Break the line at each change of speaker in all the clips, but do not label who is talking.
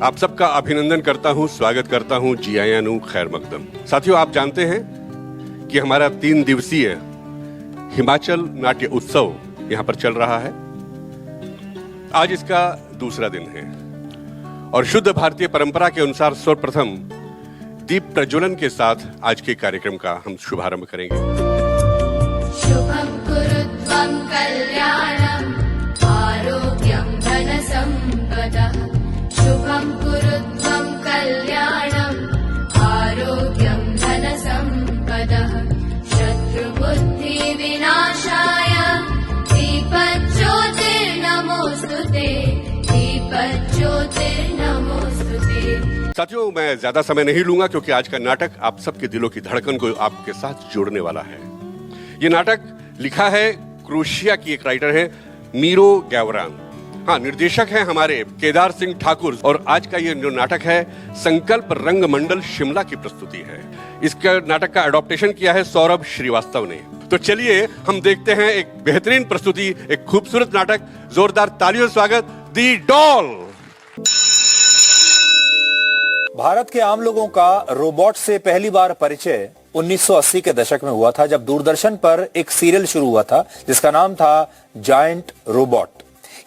आप सबका अभिनंदन करता हूं, स्वागत करता हूं, जी आया नू खैर मकदम। साथियों, आप जानते हैं कि हमारा 3 दिवसीय हिमाचल नाट्य उत्सव यहां पर चल रहा है। आज इसका दूसरा दिन है और शुद्ध भारतीय परंपरा के अनुसार सर्वप्रथम दीप प्रज्वलन के साथ आज के कार्यक्रम का हम शुभारंभ करेंगे।
शुभं कुरुत्वं कल्याणं आरोग्यं धनसम्पदः। शुभं कुरुत्वं कल्याणं आरोग्यं धनसम्पदः। शत्रुबुद्धि विनाशाय दीपज्योतिर्नमोस्तुते। दीपज्योतिर्नमोस्तुते।
साथियों, मैं ज्यादा समय नहीं लूंगा क्योंकि आज का नाटक आप सबके दिलों की धड़कन को आपके साथ जोड़ने वाला है। ये नाटक लिखा है क्रोएशिया की एक राइटर है मीरो गैवरान। हाँ, निर्देशक हैं हमारे केदार सिंह ठाकुर और आज का ये जो नाटक है संकल्प रंगमंडल शिमला की प्रस्तुति है। इसका नाटक का एडॉप्टेशन किया है सौरभ श्रीवास्तव ने। तो चलिए हम देखते हैं एक बेहतरीन प्रस्तुति, एक खूबसूरत नाटक। जोरदार तालियों से स्वागत, दी डॉल।
भारत के आम लोगों का रोबोट से पहली बार परिचय 1980 के दशक में हुआ था, जब दूरदर्शन पर एक सीरियल शुरू हुआ था जिसका नाम था जायंट रोबोट।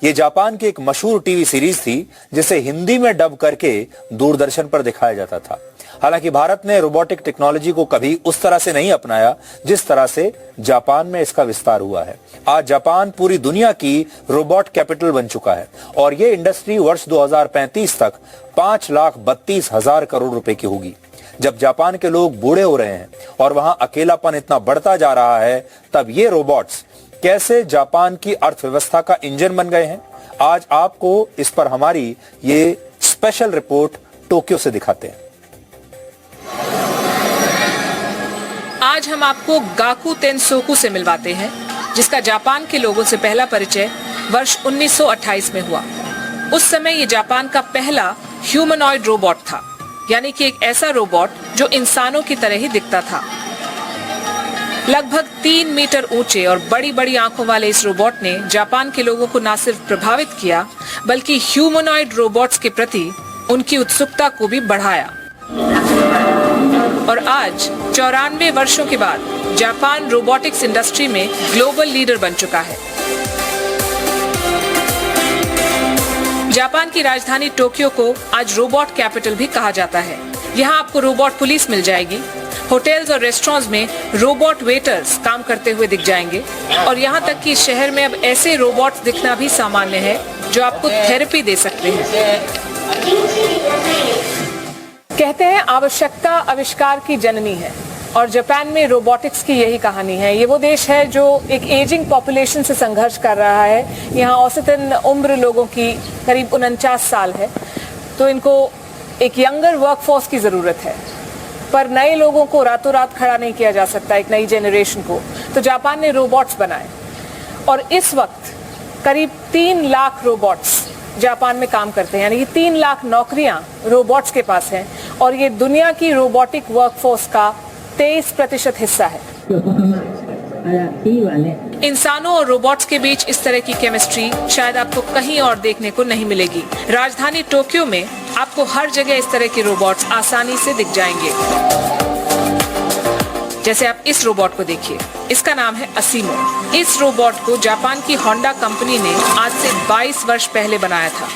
ये जापान की एक मशहूर टीवी सीरीज थी जिसे हिंदी में डब करके दूरदर्शन पर दिखाया जाता था। हालांकि भारत ने रोबोटिक टेक्नोलॉजी को कभी उस तरह से नहीं अपनाया जिस तरह से जापान में इसका विस्तार हुआ है। आज जापान पूरी दुनिया की रोबोट कैपिटल बन चुका है और ये इंडस्ट्री वर्ष 2035 तक 5,32,000 करोड़ रुपए की होगी। जब जापान के लोग बूढ़े हो रहे हैं और वहां अकेलापन इतना बढ़ता जा रहा है, तब ये रोबोट्स कैसे जापान की अर्थव्यवस्था का इंजन बन गए हैं, आज आपको इस पर हमारी ये स्पेशल रिपोर्ट टोक्यो से दिखाते हैं।
आज हम आपको गाकू तेनसोकू से मिलवाते हैं, जिसका जापान के लोगों से पहला परिचय वर्ष 1928 में हुआ। उस समय ये जापान का पहला ह्यूमनॉइड रोबोट था, यानी कि एक ऐसा रोबोट जो इंसानों की तरह ही दिखता था। लगभग 3 मीटर ऊंचे और बड़ी बड़ी आंखों वाले इस रोबोट ने जापान के लोगों को न सिर्फ प्रभावित किया, बल्कि ह्यूमनॉइड रोबोट्स के प्रति उनकी उत्सुकता को भी बढ़ाया। और आज 94 वर्षों के बाद जापान रोबोटिक्स इंडस्ट्री में ग्लोबल लीडर बन चुका है। जापान की राजधानी टोक्यो को आज रोबोट कैपिटल भी कहा जाता है। यहाँ आपको रोबोट पुलिस मिल जाएगी। होटल्स और रेस्टोरेंट्स में रोबोट वेटर्स काम करते हुए दिख जाएंगे और यहाँ तक कि शहर में अब ऐसे रोबोट्स दिखना भी सामान्य है जो आपको थेरेपी दे सकते हैं। कहते हैं आवश्यकता आविष्कार की जननी है और जापान में रोबोटिक्स की यही कहानी है। ये वो देश है जो एक एजिंग पॉपुलेशन से संघर्ष कर रहा है। यहाँ औसतन उम्र लोगों की करीब 49 साल है, तो इनको एक यंगर वर्कफोर्स की जरूरत है। पर नए लोगों को रातों रात खड़ा नहीं किया जा सकता, एक नई जेनरेशन को। तो जापान ने रोबोट्स बनाए और इस वक्त करीब 3 लाख रोबोट्स जापान में काम करते हैं, यानी कि 3 लाख नौकरियां रोबोट्स के पास हैं और ये दुनिया की रोबोटिक वर्कफोर्स का 23% हिस्सा है। इंसानों और रोबोट्स के बीच इस तरह की केमिस्ट्री शायद आपको कहीं और देखने को नहीं मिलेगी। राजधानी टोक्यो में आपको हर जगह इस तरह के रोबोट्स आसानी से दिख जाएंगे। जैसे आप इस रोबोट को देखिए, इसका नाम है असीमो। इस रोबोट को जापान की होंडा कंपनी ने आज से 22 वर्ष पहले बनाया था,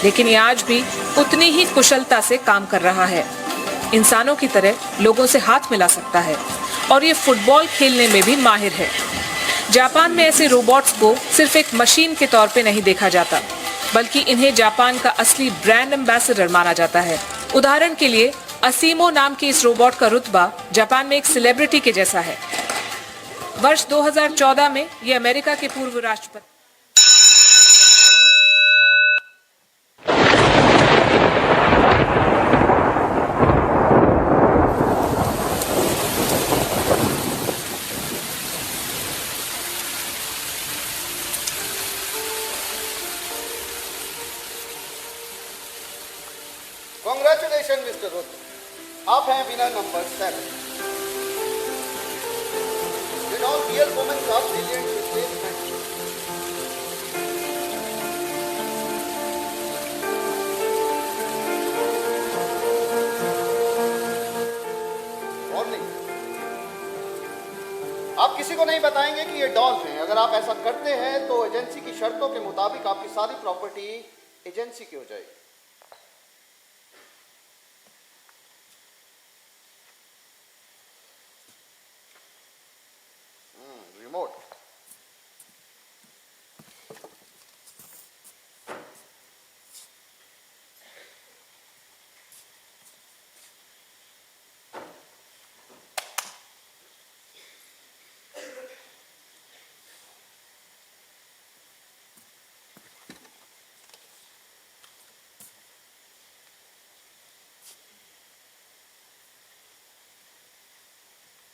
लेकिन ये आज भी उतनी ही कुशलता से काम कर रहा है। इंसानों की तरह लोगों से हाथ मिला सकता है और ये फुटबॉल खेलने में भी माहिर है। जापान में ऐसे रोबोट्स को सिर्फ एक मशीन के तौर पे नहीं देखा जाता, बल्कि इन्हें जापान का असली ब्रांड एम्बेसडर माना जाता है। उदाहरण के लिए असीमो नाम के इस रोबोट का रुतबा जापान में एक सेलिब्रिटी के जैसा है। वर्ष 2014 में ये अमेरिका के पूर्व राष्ट्रपति
Congratulations, Mr. Ruth. आप हैं winner number 7. Did all real women have brilliant replacement? को नहीं बताएंगे कि ये डॉल हैं। अगर आप ऐसा करते हैं तो एजेंसी की शर्तों के मुताबिक आपकी सारी प्रॉपर्टी एजेंसी की हो जाएगी। रिमोट।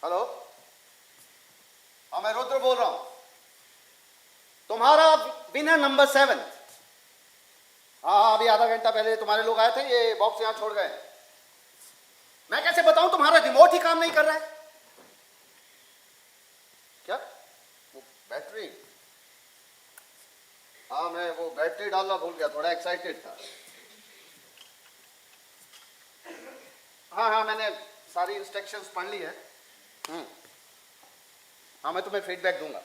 हेलो, हाँ मैं रुद्र बोल रहा हूं। तुम्हारा विनर नंबर 7। हाँ अभी आधा घंटा पहले तुम्हारे लोग आए थे, ये बॉक्स यहां छोड़ गए। मैं कैसे बताऊं, तुम्हारा रिमोट ही काम नहीं कर रहा है। क्या वो बैटरी? हाँ मैं वो बैटरी डालना भूल गया, थोड़ा एक्साइटेड था। हाँ हाँ मैंने सारी इंस्ट्रक्शंस पढ़ ली है। हाँ मैं तुम्हें फीडबैक दूंगा,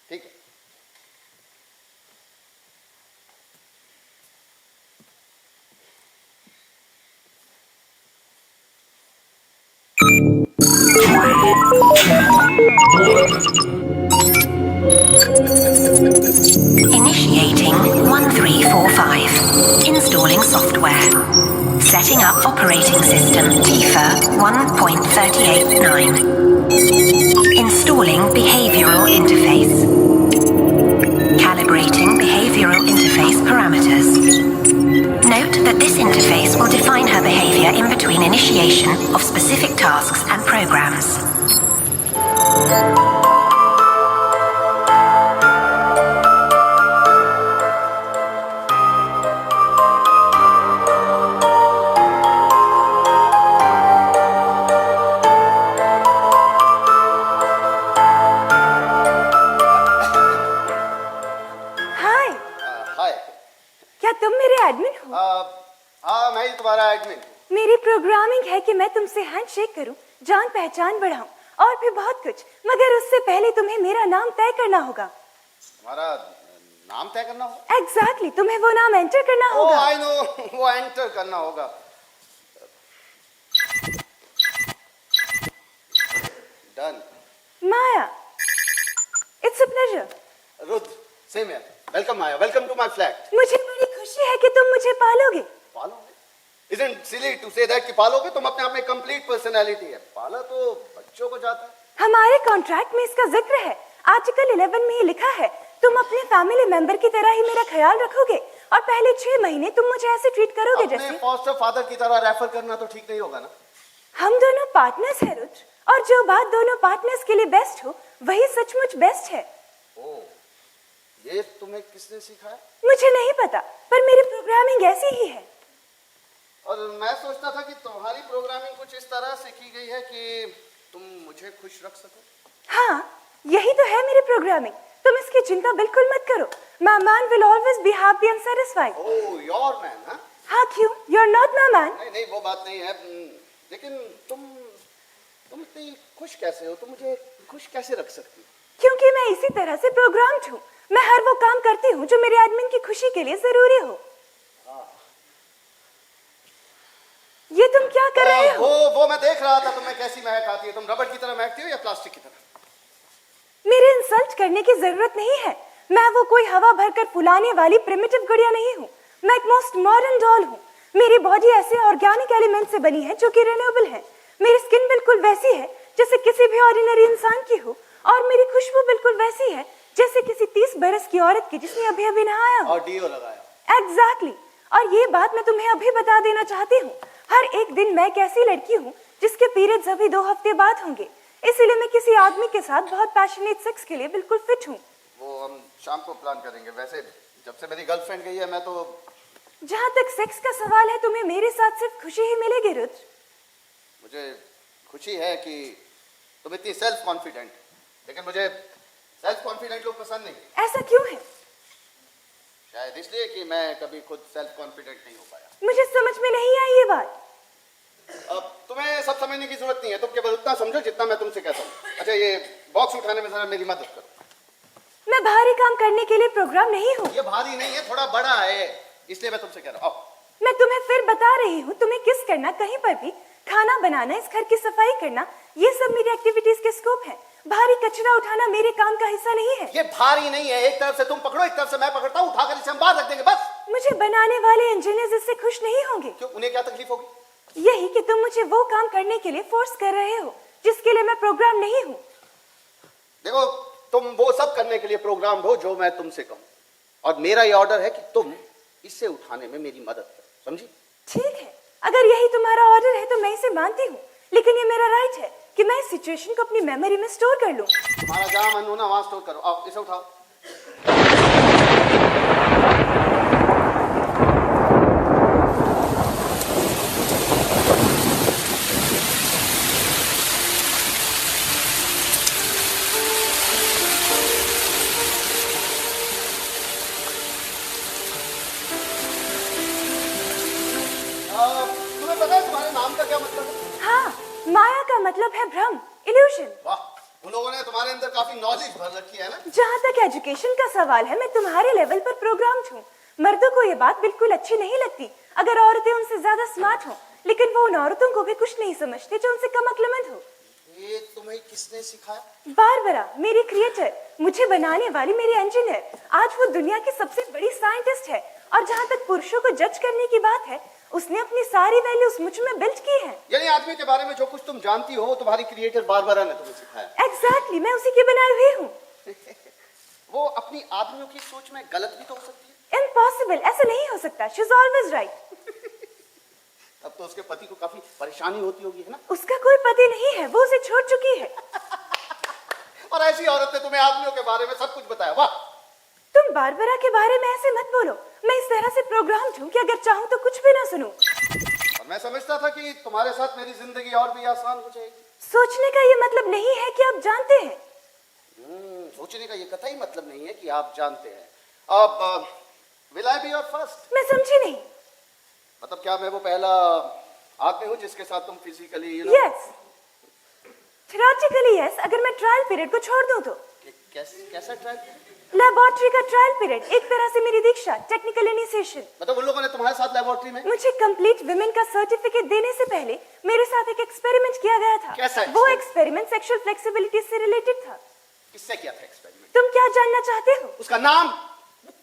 ठीक है।
Initiating 1345. Installing software. Setting up operating system TIFA 1.389. Installing behavioral interface. Calibrating behavioral interface parameters. Note that this interface will define her behavior in between initiation of specific tasks and programs.
हाय,
हाय।
क्या तुम मेरे admin हो?
हाँ मैं ही तुम्हारा admin.
मेरी programming है कि मैं तुमसे हैंडशेक करूं, जान पहचान बढ़ाऊं और भी बहुत कुछ, मगर उससे पहले तुम्हें मेरा नाम तय करना होगा।
तुम्हारा नाम तय करना होगा?
एग्जैक्टली, तुम्हें वो नाम एंटर करना होगा।
आई नो, वो एंटर करना होगा। Done.
Maya, it's a pleasure.
Rudra, same है। Welcome Maya, welcome to my flat.
मुझे बड़ी खुशी है कि तुम मुझे पालोगे।
पालोगे? Isn't silly to say that कि पालोगे? तुम अपने आप में कंप्लीट पर्सनालिटी है। पाला तो बच्चों को जाता है।
हमारे कॉन्ट्रैक्ट में इसका जिक्र है। आर्टिकल 11 में ये लिखा है, तुम अपने फैमिली मेंबर की तरह ही मेरा ख्याल रखोगे और पहले 6 महीने तुम मुझे ऐसे ट्रीट करोगे
अपने
जैसे
फॉस्टर फादर की तरह रेफर करना तो ठीक नहीं होगा ना।
हम दोनों पार्टनर्स हैं रुद्र, और जो बात दोनों पार्टनर्स के लिए बेस्ट हो वही सचमुच बेस्ट है।
ओ, ये तुम्हें किसने सिखाया?
मुझे नहीं पता, पर मेरी प्रोग्रामिंग ऐसी ही है।
और मैं सोचता था कि तुम्हारी प्रोग्रामिंग कुछ इस तरह से की गई है कि तुम मुझे खुश रख सको।
हाँ, यही तो है मेरी प्रोग्रामिंग। तुम इसकी चिंता बिल्कुल मत करो। My man will always be happy and satisfied.
Oh, your man? हाँ?
हाँ, क्यों? You are not my man.
नहीं नहीं, वो बात नहीं है। लेकिन तुम इतनी खुश कैसे हो? तुम मुझे खुश कैसे रख सकती हो?
क्योंकि मैं इसी तरह से प्रोग्राम्ड हूँ। मैं हर वो काम करती हूँ जो मेरे एडमिन की खुशी के लिए जरूरी हो। ये तुम क्या कर रहे हो?
वो मैं देख रहा था तुम्हें कैसी महक आती है। तुम रबड़ की तरह महकती हो या प्लास्टिक की तरह?
मेरे इंसल्ट करने की जरूरत नहीं है। मैं वो कोई हवा भरकर फुलाने वाली प्रिमिटिव गुड़िया नहीं हूँ। मैं एक मोस्ट मॉडर्न डॉल हूँ। मेरी बॉडी ऐसे ऑर्गेनिक एलिमेंट से बनी है जो कि रिन्यूएबल है। मेरी स्किन बिल्कुल वैसी है जैसे किसी भी ऑर्डिनरी इंसान की हो, और मेरी खुशबू बिल्कुल वैसी है जैसे किसी 30 बरस की औरत की जिसने अभी अभी नहाया हो।
और डीओ लगाया।
एग्जैक्टली। और ये बात मैं तुम्हें अभी बता देना चाहती हूँ। हर एक दिन मैं एक ऐसी लड़की हूँ जिसके पीरियड्स अभी 2 हफ्ते बाद होंगे, इसीलिए मैं किसी आदमी के साथ बहुत पैशनेट सेक्स के लिए बिल्कुल फिट हूँ।
वो हम शाम को प्लान करेंगे। वैसे जब से मेरी गर्लफ्रेंड गई है मैं तो।
जहाँ तक सेक्स का सवाल है, तुम्हें मेरे साथ सिर्फ खुशी ही मिलेगी रुद्र।
मुझे खुशी है कि तुम इतनी सेल्फ कॉन्फिडेंट, लेकिन मुझे सेल्फ कॉन्फिडेंट लोग पसंद नहीं।
ऐसा क्यों है?
शायद इसलिए कि मैं कभी खुद सेल्फ कॉन्फिडेंट नहीं हो पाया।
मुझे समझ में नहीं आई ये बात।
अब तुम्हें सब समझने की जरूरत नहीं है, तुम केवल उतना समझो जितना मैं तुमसे कहता हूँ। अच्छा, ये बॉक्स उठाने में जरा मेरी मदद करो।
मैं भारी काम करने के लिए प्रोग्राम नहीं हूँ।
ये भारी नहीं है, थोड़ा बड़ा है, इसलिए मैं तुमसे कह रहा हूँ।
मैं तुम्हें फिर बता रही हूँ, तुम्हें किस करना, कहीं पर भी खाना बनाना, इस घर की सफाई करना, ये सब मेरी एक्टिविटीज के स्कोप है। भारी कचरा उठाना मेरे काम का हिस्सा नहीं है।
ये भारी नहीं है, एक तरफ से तुम पकड़ो, एक तरफ से मैं पकड़ता हूँ, उठाकर इसे हम बाहर रख देंगे बस।
मुझे बनाने वाले इंजीनियर्स इससे खुश नहीं होंगे।
क्यों, उन्हें क्या तकलीफ होगी?
यही कि तुम मुझे वो काम करने के लिए फोर्स कर रहे हो जिसके लिए मैं प्रोग्राम नहीं हूँ।
देखो, तुम वो सब करने के लिए प्रोग्राम हो जो मैं तुमसे कहूँ, और मेरा ये ऑर्डर है कि तुम इसे उठाने में मेरी मदद करो, समझी?
ठीक है, अगर यही तुम्हारा ऑर्डर है तो मैं इसे मानती हूँ, लेकिन ये मेरा राइट है कि मैं इस सिचुएशन को अपनी मेमोरी में स्टोर कर लूं।
तुम्हारा जहां मन हो ना वहां स्टोर करो। आओ, इसे उठाओ। तुम्हें पता है तुम्हारे नाम का क्या मतलब है?
हाँ, माया का मतलब है भ्रम, इल्यूशन।
वाह, उन लोगों ने तुम्हारे अंदर काफी नॉलेज भर रखी है ना।
जहाँ तक एजुकेशन का सवाल है, मैं तुम्हारे लेवल पर प्रोग्राम्ड हूँ। मर्दों को ये बात बिल्कुल अच्छी नहीं लगती अगर औरतें उनसे ज्यादा स्मार्ट हों, लेकिन वो उन औरतों को भी कुछ नहीं समझते जो उनसे कम अक्लमंद हो।
ये तुम्हें किसने सिखाया?
बारबरा, मेरी क्रिएटर, मुझे बनाने वाली मेरी इंजीनियर। आज वो दुनिया की सबसे बड़ी साइंटिस्ट है, और जहाँ तक पुरुषों को जज करने की बात है, उसने अपनी सारी वैल्यूज मुझ में बिल्ड की है।
यानी आदमी के बारे में जो कुछ तुम जानती हो वो तुम्हारी क्रिएटर बारबरा ने तुम्हें सिखाया।
एग्जैक्टली, मैं उसी की बनाई हुई हूँ।
वो अपनी आदमियों की सोच में गलत भी तो हो सकती है।
इम्पॉसिबल, ऐसा नहीं हो सकता। She is always right.
तब तो उसके पति को काफी परेशानी होती होगी, है ना?
उसका कोई पति नहीं है, वो उसे छोड़ चुकी है।
और ऐसी औरत ने तुम्हें आदमियों के बारे में सब कुछ बताया। वाह!
तुम बारबरा के बारे में ऐसे मत बोलो। मैं इस तरह से प्रोग्राम्ड हूँ कि अगर चाहूँ तो कुछ भी ना सुनूं।
और मैं समझता था कि तुम्हारे साथ मेरी जिंदगी और भी आसान हो जाएगी।
सोचने का ये मतलब नहीं है कि आप जानते हैं।
सोचने का ये कतई मतलब नहीं है कि आप जानते हैं। अब will I be your first?
मैं समझी नहीं।
मतलब क्या मैं वो पहला आदमी हूँ जिसके साथ तुम फिजिकली
यस, थ्योरेटिकली यस, अगर मैं ट्रायल पीरियड को छोड़ दूं तो।
कैसा ट्रायल?
लेबोरेटरी का ट्रायल पीरियड, एक तरह से मेरी दीक्षा, टेक्निकल इनिशिएशन।
मतलब उन लोगों ने तुम्हारे साथ लेबोरेटरी में
मुझे कंप्लीट विमेन का सर्टिफिकेट देने से पहले मेरे साथ एक एक्सपेरिमेंट किया गया था।
कैसा
वो एक्सपेरिमेंट सेक्सुअल फ्लेक्सिबिलिटी से रिलेटेड था।
किससे किया था एक्सपेरिमेंट?
तुम क्या जानना चाहते हो?
उसका नाम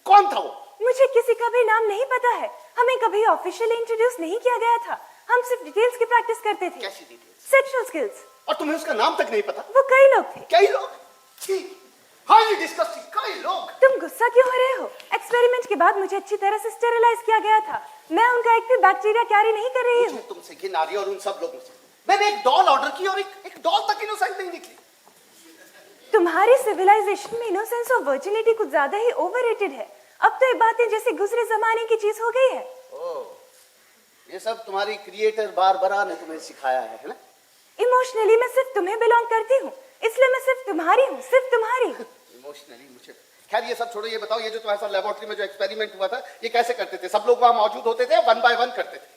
कौन था वो?
मुझे किसी का भी नाम नहीं पता है। हमें कभी ऑफिशियली इंट्रोड्यूस नहीं किया गया था। हम सिर्फ डिटेल्स की प्रैक्टिस करते थे।
कैसी डिटेल्स?
Sexual skills.
और तुम्हें उसका नाम तक नहीं पता?
वो कई लोग थे।
कई लोग? हाईली डिस्कस्टिंग, कई लोग।
तुम गुस्सा क्यों हो रहे हो? एक्सपेरिमेंट के बाद मुझे अच्छी तरह से स्टेरिलाइज किया गया था। मैं उनका एक भी बैक्टीरिया कैरी नहीं कर रही हूँ।
तुमसे घिन आ रही है और उन सब लोगों से। मैंने एक डॉल ऑर्डर की और एक डॉल तक इनोसेंट नहीं निकली।
तुम्हारी सिविलाइजेशन में इनोसेंस और वर्जिनिटी कुछ ज्यादा ही ओवररेटेड है। अब तो ये बातें जैसे गुजरे जमाने की चीज हो गई है।
ये सब तुम्हारी क्रिएटर बारबरा ने तुम्हें सिखाया है ना?
इमोशनली मैं सिर्फ तुम्हें बिलोंग करती हूँ, इसलिए मैं सिर्फ तुम्हारी हूँ, सिर्फ तुम्हारी।
इमोशनली मुझे खैर ये सब छोड़ो। ये बताओ, ये जो तुम्हारे साथ लेबोरेटरी में जो एक्सपेरिमेंट हुआ था ये कैसे करते थे? सब लोग वहां मौजूद होते थे, वन बाय वन करते थे?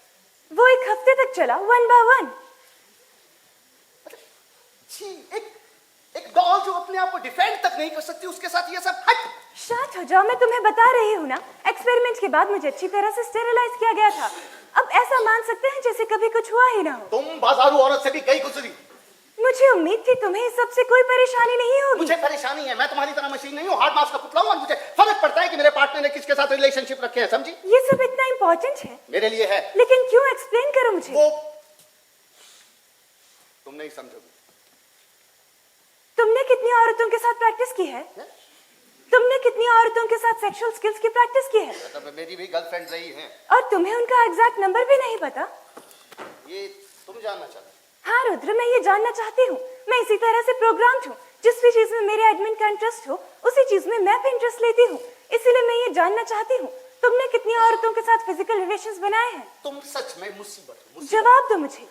वो एक हफ्ते तक चला, वन बाय वन। एक डॉल जो अपने आप को डिफेंड तक नहीं कर सकती, उसके साथ ये सब। हट! शांत हो जाओ, मैं तुम्हें बता रही हूँ ना। एक्सपेरिमेंट के बाद मुझे अच्छी तरह से स्टेरिलाइज किया गया था। अब ऐसा मान सकते हैं जैसे कभी कुछ हुआ ही ना हो।
तुम बाजारू औरत से भी गई गुजरी।
मुझे उम्मीद थी तुम्हें इस सबसे कोई परेशानी नहीं होगी।
मुझे परेशानी है, मैं तुम्हारी तरह मशीन नहीं हूँ, हार्ड मास का पुतला हूँ, और मुझे फर्क पड़ता है कि मेरे पार्टनर ने किसके साथ रिलेशनशिप रखे हैं, समझी?
ये सब इतना इम्पोर्टेंट है?
मेरे लिए है।
लेकिन क्यों? एक्सप्लेन करो मुझे।
वो तुम नहीं समझोगे।
तुमने कितनी औरतों के साथ प्रैक्टिस की है? तुमने कितनी औरतों के साथ सेक्सुअल स्किल्स की प्रैक्टिस की है?
मतलब मेरी भी गर्लफ्रेंड रही है।
और तुम्हें उनका एग्जैक्ट नंबर भी नहीं पता?
ये तुम जानना चाहते?
हाँ रुद्र, मैं ये जानना चाहती हूँ। मैं इसी तरह से प्रोग्राम्ड हूँ। जिस भी चीज में मेरे एडमिन का इंटरेस्ट हो, उसी चीज में मैं भी इंटरेस्ट लेती हूँ। इसीलिए मैं ये जानना चाहती हूँ, तुमने कितनी औरतों के साथ फिजिकल रिलेशंस बनाए हैं?
तुम सच में मुसीबत हो।
जवाब दो मुझे।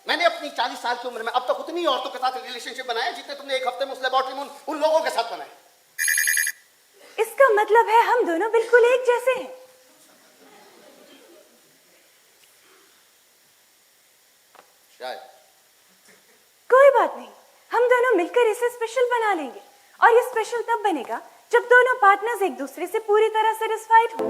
मैंने अपनी 40 साल की उम्र में अब तक उतनी औरतों के साथ रिलेशनशिप बनाया जितने तुमने एक हफ्ते में उस लेबोरेटरी में उन लोगों के साथ बनाए।
इसका मतलब है हम दोनों बिल्कुल एक जैसे हैं।
शायद।
कोई बात नहीं, हम दोनों मिलकर इसे स्पेशल बना लेंगे और ये स्पेशल तब बनेगा जब दोनों पार्टनर्स एक दूसरे से पूरी तरह सेटिस्फाइड हो।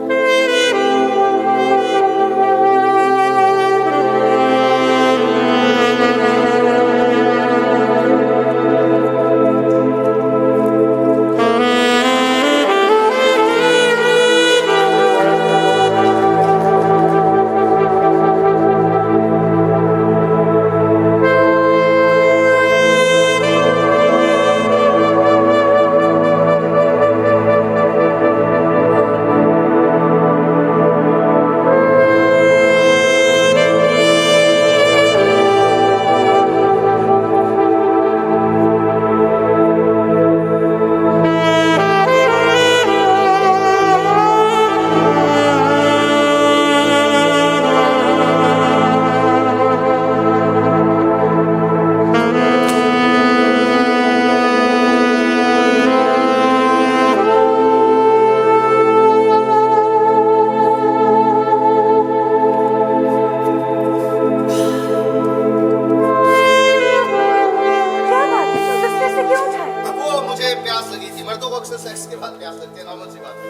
सेक्स के बाद प्यास लगती है, नॉर्मल सी बात है।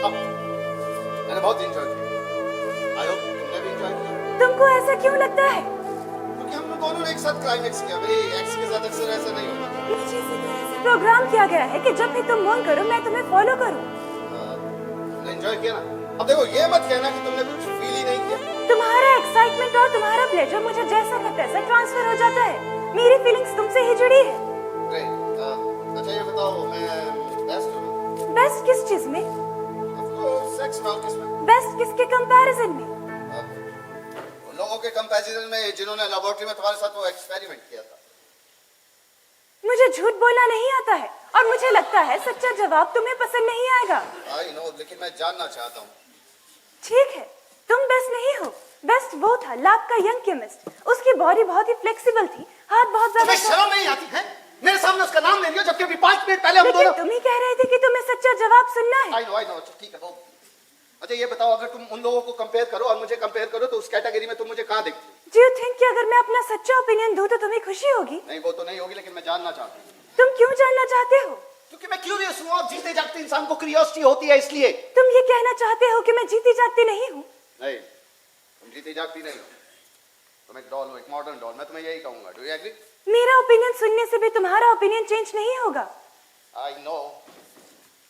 अब मैंने बहुत एंजॉय किया। आई होप तुमने भी एंजॉय किया।
तुमको ऐसा क्यों लगता है?
क्योंकि हम लोग दोनों ने एक साथ क्लाइमेक्स किया। भाई एक्स के साथ अक्सर ऐसा नहीं होता।
इस चीज से प्रोग्राम किया गया है कि जब भी तुम मोन करो मैं तुम्हें फॉलो करूं।
तुमने एंजॉय किया ना। अब देखो ये मत कहना कि तुमने कुछ फील ही नहीं किया।
तुम्हारा एक्साइटमेंट और तुम्हारा प्लेजर मुझे जैसा का तैसा ट्रांसफर हो जाता है। मेरी फीलिंग्स तुमसे ही जुड़ी है।
ग्रेट। अच्छा ये बताओ मैं बेस्ट हूँ?
बेस्ट किस चीज में?
सेक्स में और किसमें?
बेस्ट किसके कंपैरिजन में?
उन लोगों के कंपैरिजन में जिन्होंने लेबोरेटरी में तुम्हारे साथ वो एक्सपेरिमेंट किया था।
मुझे झूठ बोलना नहीं आता है और मुझे लगता है सच्चा जवाब तुम्हें पसंद नहीं आएगा।
आई नो, लेकिन मैं जानना चाहता हूँ।
ठीक है, तुम बेस्ट नहीं हो। बेस्ट वो था लैब का यंग केमिस्ट। उसकी बॉडी बहुत ही फ्लेक्सिबल थी, हाथ बहुत ज्यादा।
तुम्हें शर्म नहीं आती है? मेरे सामने उसका नाम ले लिया जबकि अभी 5 मिनट पहले हम दोनों।
लेकिन तुम ही कह रहे थे कि तुम्हें सच्चा जवाब सुनना है।
आई नो अच्छा ठीक है वो। अच्छा ये बताओ अगर तुम उन लोगों को कंपेयर करो और मुझे कंपेयर करो तो उस कैटेगरी में तुम मुझे कहाँ देखती हो?
Do you think कि अगर मैं अपना सच्चा ओपिनियन दूं तो तुम्हें खुशी होगी?
नहीं वो तो नहीं होगी, लेकिन मैं जानना चाहता हूँ।
तुम क्यों जानना चाहते हो?
क्योंकि मैं क्यूरियस हूँ और जीते जागते इंसान को क्यूरियोसिटी होती है इसलिए।
तुम ये कहना चाहते हो कि मैं जीती जागती नहीं हूँ?
नहीं, तुम जीती जागती नहीं हो। तुम एक डॉल हो, एक मॉडर्न डॉल। मैं तुम्हें यही कहूंगा। Do you agree?
मेरा ओपिनियन सुनने से भी तुम्हारा ओपिनियन चेंज नहीं होगा।
I know.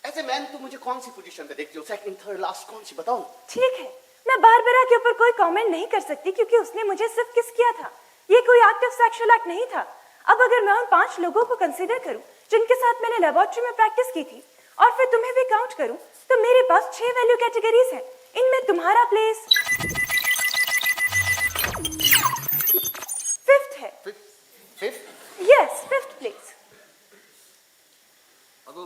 As a man तुम मुझे कौन सी पोजीशन पे देखती हो? सेकंड, थर्ड, लास्ट, कौन सी बताओ?
ठीक है, मैं बारबरा के ऊपर कोई कमेंट नहीं कर सकती क्योंकि उसने मुझे सिर्फ किस किया था। ये कोई एक्टिव सेक्सुअल एक्ट नहीं था। अब अगर मैं उन 5 लोगों को कंसीडर करूं जिनके साथ मैंने लेबोरेटरी में प्रैक्टिस की थी और फिर तुम्हें भी काउंट करूं तो मेरे पास 6 वैल्यू कैटेगरीज हैं। इनमें तुम्हारा प्लेस 5th है।
5th?
Yes, 5th place.
अब वो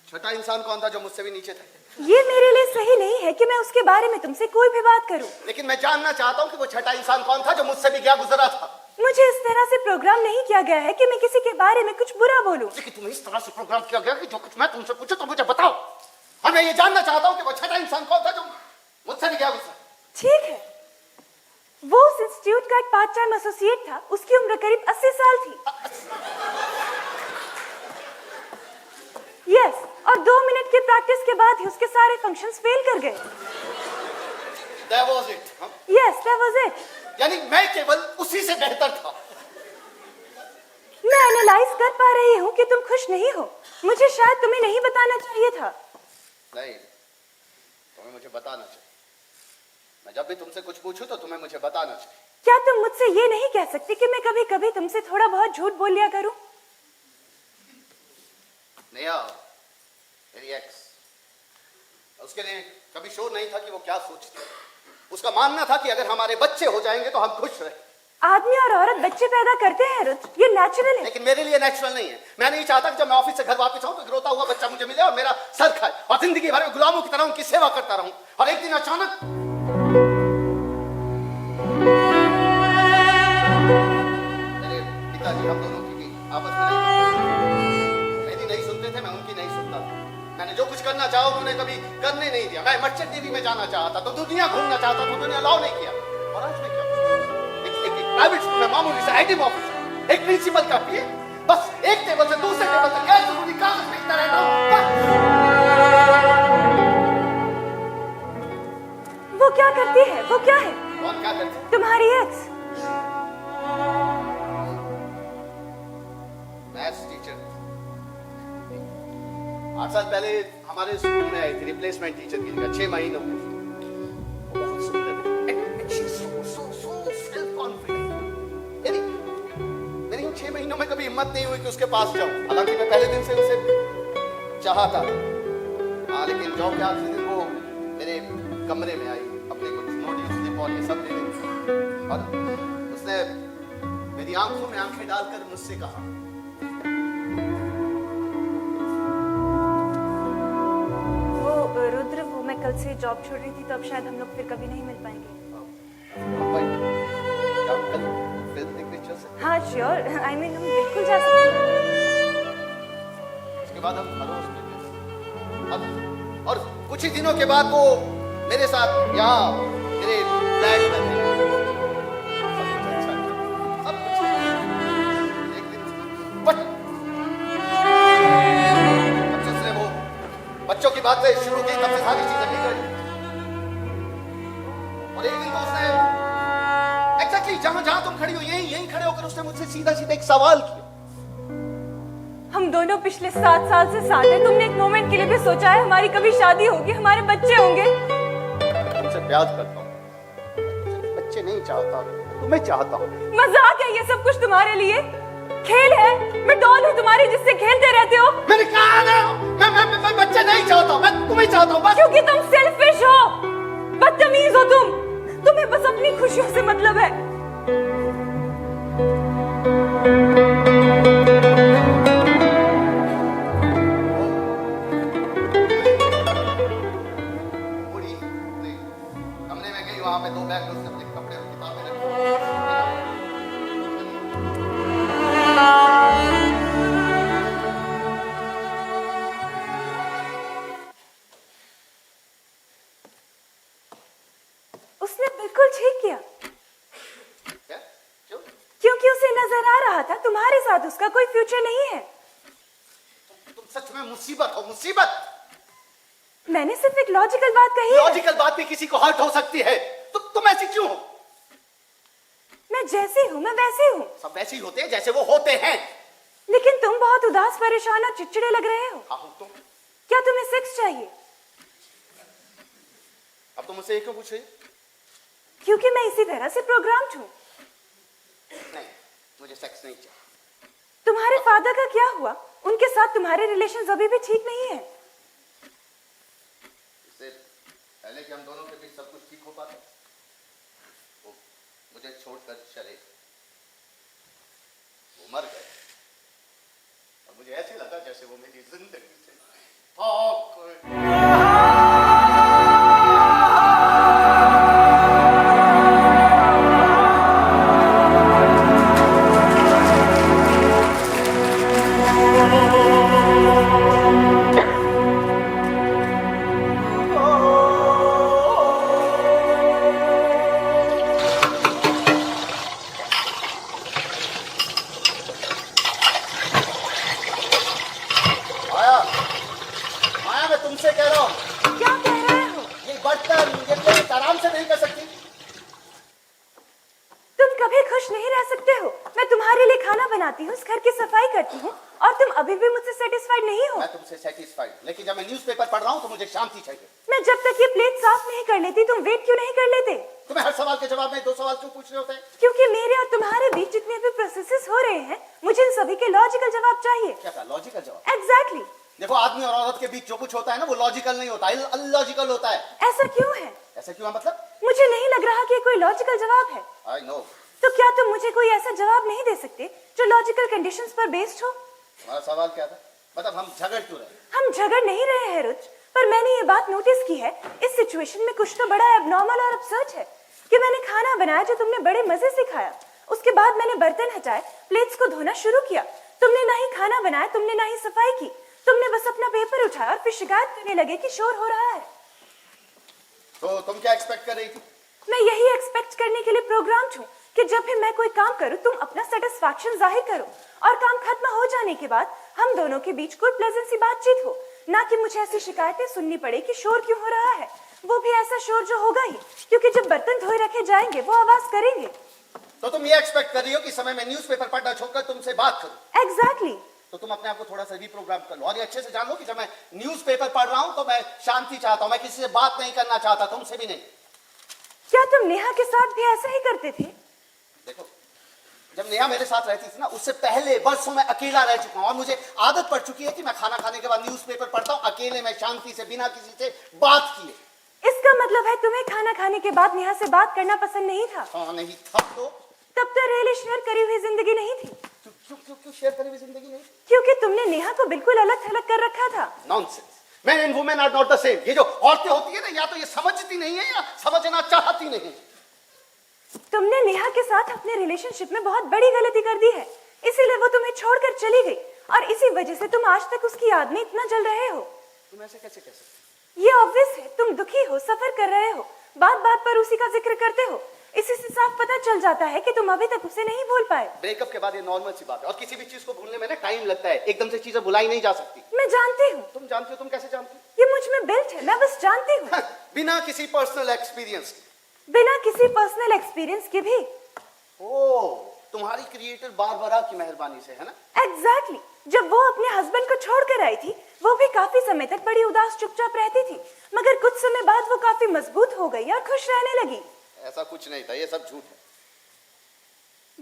छठा इंसान कौन था जो मुझसे भी नीचे था?
ये मेरे लिए सही नहीं है कि मैं उसके बारे में तुमसे कोई भी बात करूं।
लेकिन मैं जानना चाहता हूँ कि वो छठा इंसान कौन था जो मुझसे भी क्या गुजरा था।
मुझे इस तरह से प्रोग्राम नहीं किया गया है कि मैं किसी के बारे में कुछ बुरा बोलूं।
लेकिन तुम्हें इस तरह से प्रोग्राम किया गया कि जो कुछ मैं तुमसे पूछूं तो मुझे बताओ। और मैं ये जानना चाहता हूँ कि वो छठा इंसान कौन था जो मुझसे भी क्या गुजरा।
ठीक है, वो उस इंस्टीट्यूट का एक पार्ट टाइम एसोसिएट था। उसकी उम्र करीब 80 साल थी। यस, और 2 मिनट की प्रैक्टिस के बाद ही उसके सारे फंक्शंस फेल कर गए।
That was it, huh?
Yes, that was it।
यानी मैं केवल उसी से बेहतर था।
मैं एनालाइज कर पा रही हूँ कि तुम खुश नहीं हो। मुझे शायद तुम्हें नहीं बताना चाहिए था।
नहीं, तुम्हें मुझे बताना चाहिए। मैं जब भी तुमसे कुछ पूछूं तो तुम्हें मुझे बताना चाहिए।
क्या तुम मुझसे ये नहीं कह सकती कि मैं कभी कभी तुमसे थोड़ा बहुत झूठ बोल लिया करूं?
नेहा, मेरी एक्स, उसके लिए कभी शोर नहीं था कि वो क्या सोचती है। उसका मानना था कि अगर हमारे बच्चे हो जाएंगे तो हम खुश रहे।
आदमी और औरत बच्चे पैदा करते हैं रुच, ये नेचुरल है।
लेकिन मेरे लिए नेचुरल नहीं है। मैं नहीं चाहता कि जब मैं ऑफिस से घर वापस आऊं तो रोता हुआ बच्चा मुझे मिले और मेरा सर खाए और जिंदगी भर में गुलामों की तरह उनकी सेवा करता रहूं और एक दिन अचानक मेरे पिताजी हम दोनों की आपस में मेरी नहीं सुनते थे, मैं उनकी नहीं सुनता था। मैंने जो कुछ करना चाहा उन्होंने कभी करने नहीं दिया। मैं मर्चेंट नेवी में जाना चाहता तो दुनिया घूमना चाहता तो उन्होंने अलाउ नहीं किया। और आज मैं क्या प्राइवेट स्कूल में मामूली से आईटी ऑफिसर, एक प्रिंसिपल काफी है। बस एक टेबल से दूसरे टेबल तक गैर जरूरी कागज भेजता रहता हूँ।
वो क्या करती है? वो क्या है?
कौन क्या करती है?
तुम्हारी एक्स।
मैथ्स टीचर 8 साल पहले हमारे स्कूल में आई थी रिप्लेसमेंट टीचर की जगह 6 महीनों में। बहुत सुंदर सेल्फ कॉन्फिडेंट। मेरी 6 महीनों में कभी हिम्मत नहीं हुई कि उसके पास जाऊं। हालांकि मैं पहले दिन से उसे चाहता था। हाँ, लेकिन जॉब के आखिरी दिन वो मेरे कमरे में आई, अपने कुछ नोटिस स्लिप और ये सब ले गई और उसने मेरी आंखों में आंखें डालकर मुझसे कहा,
रुद्र, वो मैं कल से जॉब छोड़ रही थी, तो अब शायद हम लोग फिर कभी नहीं मिल पाएंगे। हाँ श्योर, आई मीन हम बिल्कुल जा सकते हैं।
उसके बाद हम रोज मिलते हैं। और कुछ ही दिनों के बाद वो मेरे साथ यहाँ मेरे फ्लैट में थे। सब कुछ एक दिन जब से उसने वो बच्चों की बातें शुरू की, तब से सारी चीजें बिगड़ गई। और एक दिन तो उसने एग्जैक्टली जहां तुम खड़ी हो यहीं खड़े होकर उसने मुझसे सीधा एक सवाल किया।
हम दोनों पिछले 7 साल से साथ हैं। तुमने एक मोमेंट के लिए भी सोचा है हमारी कभी शादी होगी, हमारे बच्चे होंगे?
तुमसे प्यार करता हूँ, बच्चे नहीं चाहता, तुम्हें चाहता हूँ।
मजाक है ये सब कुछ तुम्हारे लिए? खेल है? मैं डॉल हूँ तुम्हारी जिससे खेलते रहते हो?
मैंने कहा ना, मैं बच्चे नहीं चाहता, मैं तुम्हें चाहता हूँ बस।
क्योंकि तुम सेल्फिश हो, बदतमीज हो तुम्हें बस अपनी खुशियों से मतलब है।
कमरे में गई, वहां पे 2 बैग में उसने अपने कपड़े और किताबें रखी।
उसने बिल्कुल ठीक किया।
क्या? क्यों?
क्योंकि उसे नजर आ रहा था तुम्हारे साथ उसका कोई फ्यूचर नहीं है।
तुम सच में मुसीबत हो, मुसीबत।
मैंने सिर्फ एक लॉजिकल बात कही है।
लॉजिकल बात भी किसी को हर्ट हो सकती है। तुम ऐसी क्यों हो?
मैं जैसी हूँ मैं वैसी हूँ।
सब वैसे ही होते हैं जैसे वो होते हैं।
लेकिन तुम बहुत उदास, परेशान और चिड़चिड़े लग रहे हो।
हाँ हूं तो।
क्या तुम्हें सेक्स चाहिए?
अब तुम मुझसे ये क्यों पूछ रही?
क्योंकि मैं इसी तरह से प्रोग्राम्ड हूँ।
नहीं, मुझे सेक्स नहीं चाहिए।
तुम्हारे फादर का क्या हुआ? उनके साथ तुम्हारे रिलेशंस अभी भी ठीक नहीं है।
इससे पहले कि हम दोनों के बीच सब कुछ ठीक हो पाता, वो मुझे छोड़कर चले, वो मर गए और मुझे ऐसे लगा जैसे वो मेरी जिंदगी से भाग गए। तुमसे कह रहा हूँ।
क्या कह रहे हो?
ये बर्तन, ये प्लेट आराम से नहीं कर सकती?
तुम कभी खुश नहीं रह सकते हो। मैं तुम्हारे लिए खाना बनाती हूँ, इस घर की सफाई करती हूँ और तुम अभी भी मुझसे सेटिस्फाइड नहीं हो।
मैं तुमसे सेटिस्फाइड, लेकिन जब मैं न्यूज़पेपर पढ़ रहा हूँ तो मुझे शांति चाहिए।
मैं जब तक ये प्लेट साफ नहीं कर लेती तुम वेट क्यों नहीं कर लेते?
तुम्हें हर सवाल के जवाब में 2 सवाल क्यों पूछ रहे होते हैं?
क्योंकि मेरे और तुम्हारे बीच जितने भी प्रोसेसेस हो रहे हैं मुझे इन सभी के लॉजिकल जवाब चाहिए।
क्या कहा? लॉजिकल जवाब?
एग्जैक्टली।
देखो, आदमी और औरत के बीच जो कुछ होता है ना, वो लॉजिकल नहीं होता, इलॉजिकल होता है।
ऐसा क्यों है?
ऐसा क्यों है मतलब?
मुझे नहीं लग रहा कि कोई लॉजिकल जवाब है।
I know.
तो क्या तुम मुझे कोई ऐसा जवाब नहीं दे सकते जो लॉजिकल कंडीशंस पर बेस्ड हो?
तुम्हारा सवाल क्या था? मतलब हम झगड़ क्यों रहे?
हम झगड़ नहीं रहे हैं रुच, पर मैंने ये बात नोटिस की है, इस सिचुएशन में कुछ तो बड़ा एबनॉर्मल और अपसर्ड है कि मैंने खाना बनाया जो तुमने बड़े मजे से खाया, उसके बाद मैंने बर्तन हटाए, प्लेट्स को धोना शुरू किया, तुमने ना ही खाना बनाया, तुमने ना ही सफाई की, तुमने बस अपना पेपर उठाया और फिर शिकायत करने लगे कि शोर हो रहा है।
तो तुम क्या एक्सपेक्ट कर रही थी?
मैं यही एक्सपेक्ट करने के लिए प्रोग्राम्ड हूँ कि जब भी मैं कोई काम करूं तुम अपना सेटिस्फैक्शन जाहिर करो और काम खत्म हो जाने के बाद हम दोनों के बीच कोई प्लेजेंट सी बातचीत हो, ना कि मुझे ऐसी शिकायतें सुननी पड़े कि शोर क्यों हो रहा है, वो भी ऐसा शोर जो होगा ही, क्योंकि जब बर्तन धोए रखे जाएंगे वो आवाज करेंगे।
तो तुम ये एक्सपेक्ट कर रही हो कि समय में न्यूज़पेपर पढ़ना छोड़कर तुमसे बात करूं?
एग्जैक्टली।
तो तुम अपने आप को थोड़ा सा रिप्रोग्राम कर लो और ये अच्छे से जान लो कि जब मैं न्यूज़पेपर पढ़ रहा हूं तो मैं शांति चाहता हूं, मैं किसी से बात नहीं करना चाहता, तुमसे भी नहीं।
क्या तुम नेहा के साथ भी ऐसा ही करते थे?
देखो, जब नेहा मेरे साथ रहती थी ना, उससे पहले वर्षों में अकेला रह चुका हूं और मुझे आदत पड़ चुकी है कि मैं खाना खाने के बाद न्यूज़पेपर पढ़ता हूं अकेले में, शांति से, बिना किसी से बात किए।
इसका मतलब है तुम्हें खाना खाने के बाद नेहा से बात करना पसंद नहीं था?
हाँ, नहीं था तो
तब तो रियली शेयर करी हुई जिंदगी नहीं थी।
क्यों शेयर करी हुई जिंदगी नहीं?
क्योंकि तुमने नेहा को बिल्कुल अलग थलग कर रखा था।
Nonsense. Men and women are not the same। ये जो औरतें होती है ना, या तो ये समझती नहीं है या समझना चाहती नहीं।
तुमने नेहा के साथ अपने रिलेशनशिप में बहुत बड़ी गलती कर दी है, इसीलिए वो तुम्हें छोड़कर चली गई और इसी वजह से तुम आज तक उसकी याद में इतना जल रहे हो।
तुम ऐसे कैसे कह सकते?
ये ऑब्वियस है, तुम दुखी हो, सफर कर रहे हो, बात बात पर उसी का जिक्र करते हो, इसी से साफ पता चल जाता है कि तुम अभी तक उसे नहीं भूल पाए।
ब्रेकअप के बाद ये नॉर्मल सी बात है और किसी भी चीज को भूलने में ना टाइम लगता है, एकदम से चीजें भुलाई नहीं जा सकती।
मैं जानती हूँ।
तुम जानती हो? तुम कैसे जानती हो?
ये मुझ में बिल्ट है, मैं बस जानती हूँ।
बिना किसी पर्सनल एक्सपीरियंस,
बिना किसी पर्सनल एक्सपीरियंस के भी।
ओह, तुम्हारी क्रिएटर बारबरा की मेहरबानी से, है ना?
एग्जैक्टली। जब वो अपने हस्बैंड को छोड़कर आई थी, वो भी काफी समय तक बड़ी उदास चुपचाप रहती थी, मगर कुछ समय बाद वो काफी मजबूत हो गई और खुश रहने लगी।
ऐसा कुछ नहीं था, ये सब झूठ है।